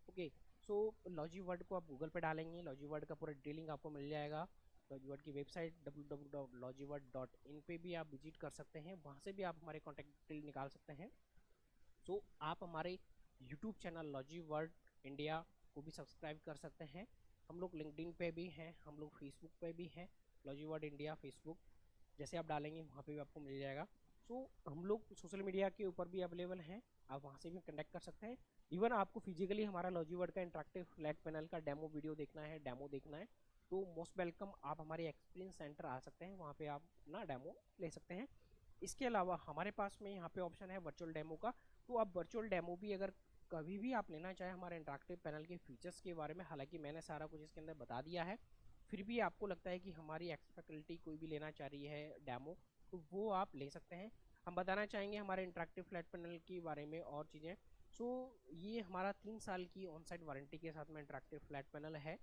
ओके, सो लॉजी वर्ड को आप गूगल पे डालेंगे, लॉजी वर्ड का पूरा डिटेलिंग आपको मिल जाएगा। लॉजीवर्ड की वेबसाइट www.logiworld.in पे भी आप विजिट कर सकते हैं, वहाँ से भी आप हमारे कॉन्टैक्ट डिटेल निकाल सकते हैं। सो आप हमारे यूट्यूब चैनल लॉजीवर्ड इंडिया को भी सब्सक्राइब कर सकते हैं। हम लोग लिंक्डइन पे भी हैं, हम लोग फेसबुक पे भी हैं, लॉजीवर्ड इंडिया फेसबुक जैसे आप डालेंगे वहाँ पे भी आपको मिल जाएगा। सो हम लोग सोशल मीडिया के ऊपर भी अवेलेबल हैं, आप वहाँ से भी कनेक्ट कर सकते हैं। इवन आपको फिजिकली हमारा लॉजीवर्ड का इंटरैक्टिव फ्लैट पैनल का डेमो वीडियो देखना है, डेमो देखना है, तो मोस्ट वेलकम, आप हमारे एक्सपीरियंस सेंटर आ सकते हैं, वहाँ पे आप अपना डेमो ले सकते हैं। इसके अलावा हमारे पास में यहाँ पे ऑप्शन है वर्चुअल डेमो का, तो आप वर्चुअल डेमो भी अगर कभी भी आप लेना चाहें हमारे इंटरैक्टिव पैनल के फीचर्स के बारे में, हालांकि मैंने सारा कुछ इसके अंदर बता दिया है, फिर भी आपको लगता है कि हमारी एक्स फैकल्टी कोई भी लेना चाह रही है डेमो, तो वो आप ले सकते हैं। हम बताना चाहेंगे हमारे इंटरैक्टिव फ्लैट पैनल के बारे में और चीज़ें। सो ये हमारा 3 साल की ऑन साइट वारंटी के साथ में इंटरैक्टिव फ्लैट पैनल है,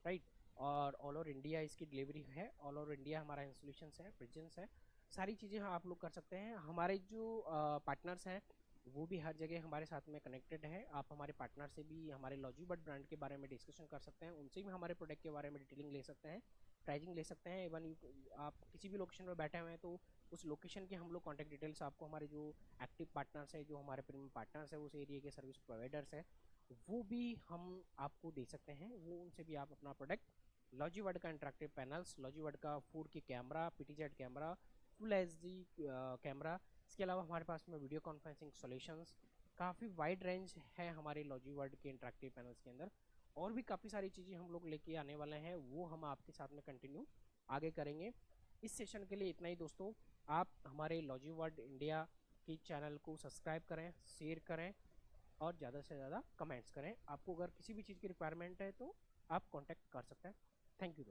राइट। और ऑल ओवर इंडिया इसकी डिलीवरी है, ऑल ओवर इंडिया हमारा इंस्टॉलेशन है, प्रेजेंस है, सारी चीज़ें आप लोग कर सकते हैं। हमारे जो पार्टनर्स हैं वो भी हर जगह हमारे साथ में कनेक्टेड है, आप हमारे पार्टनर से भी हमारे लॉजीवर्ड ब्रांड के बारे में डिस्कशन कर सकते हैं, उनसे भी हमारे प्रोडक्ट के बारे में डिटेलिंग ले सकते हैं, प्राइजिंग ले सकते हैं। इवन आप किसी भी लोकेशन पर बैठे हुए हैं तो उस लोकेशन के हम लोग कॉन्टैक्ट डिटेल्स आपको, हमारे जो एक्टिव पार्टनर्स हैं, जो हमारे प्रीमियम पार्टनर्स हैं, उस एरिया के सर्विस प्रोवाइडर्स हैं, वो भी हम आपको दे सकते हैं, वो उनसे भी आप अपना प्रोडक्ट लॉजीवर्ड का इंटरैक्टिव पैनल्स, लॉजीवर्ड का 4K camera, PTZ camera, full H D camera. इसके अलावा हमारे पास में वीडियो कॉन्फ्रेंसिंग सॉल्यूशंस, काफ़ी वाइड रेंज है हमारे लॉजी वर्ल्ड के इंटरेक्टिव पैनल्स के अंदर। और भी काफ़ी सारी चीज़ें हम लोग लेके आने वाले हैं, वो हम आपके साथ में कंटिन्यू आगे करेंगे। इस सेशन के लिए इतना ही दोस्तों। आप हमारे लॉजी वर्ल्ड इंडिया की चैनल को सब्सक्राइब करें, शेयर करें और ज़्यादा से ज़्यादा कमेंट्स करें। आपको अगर किसी भी चीज़ की रिक्वायरमेंट है तो आप कॉन्टैक्ट कर सकते हैं। Thank you.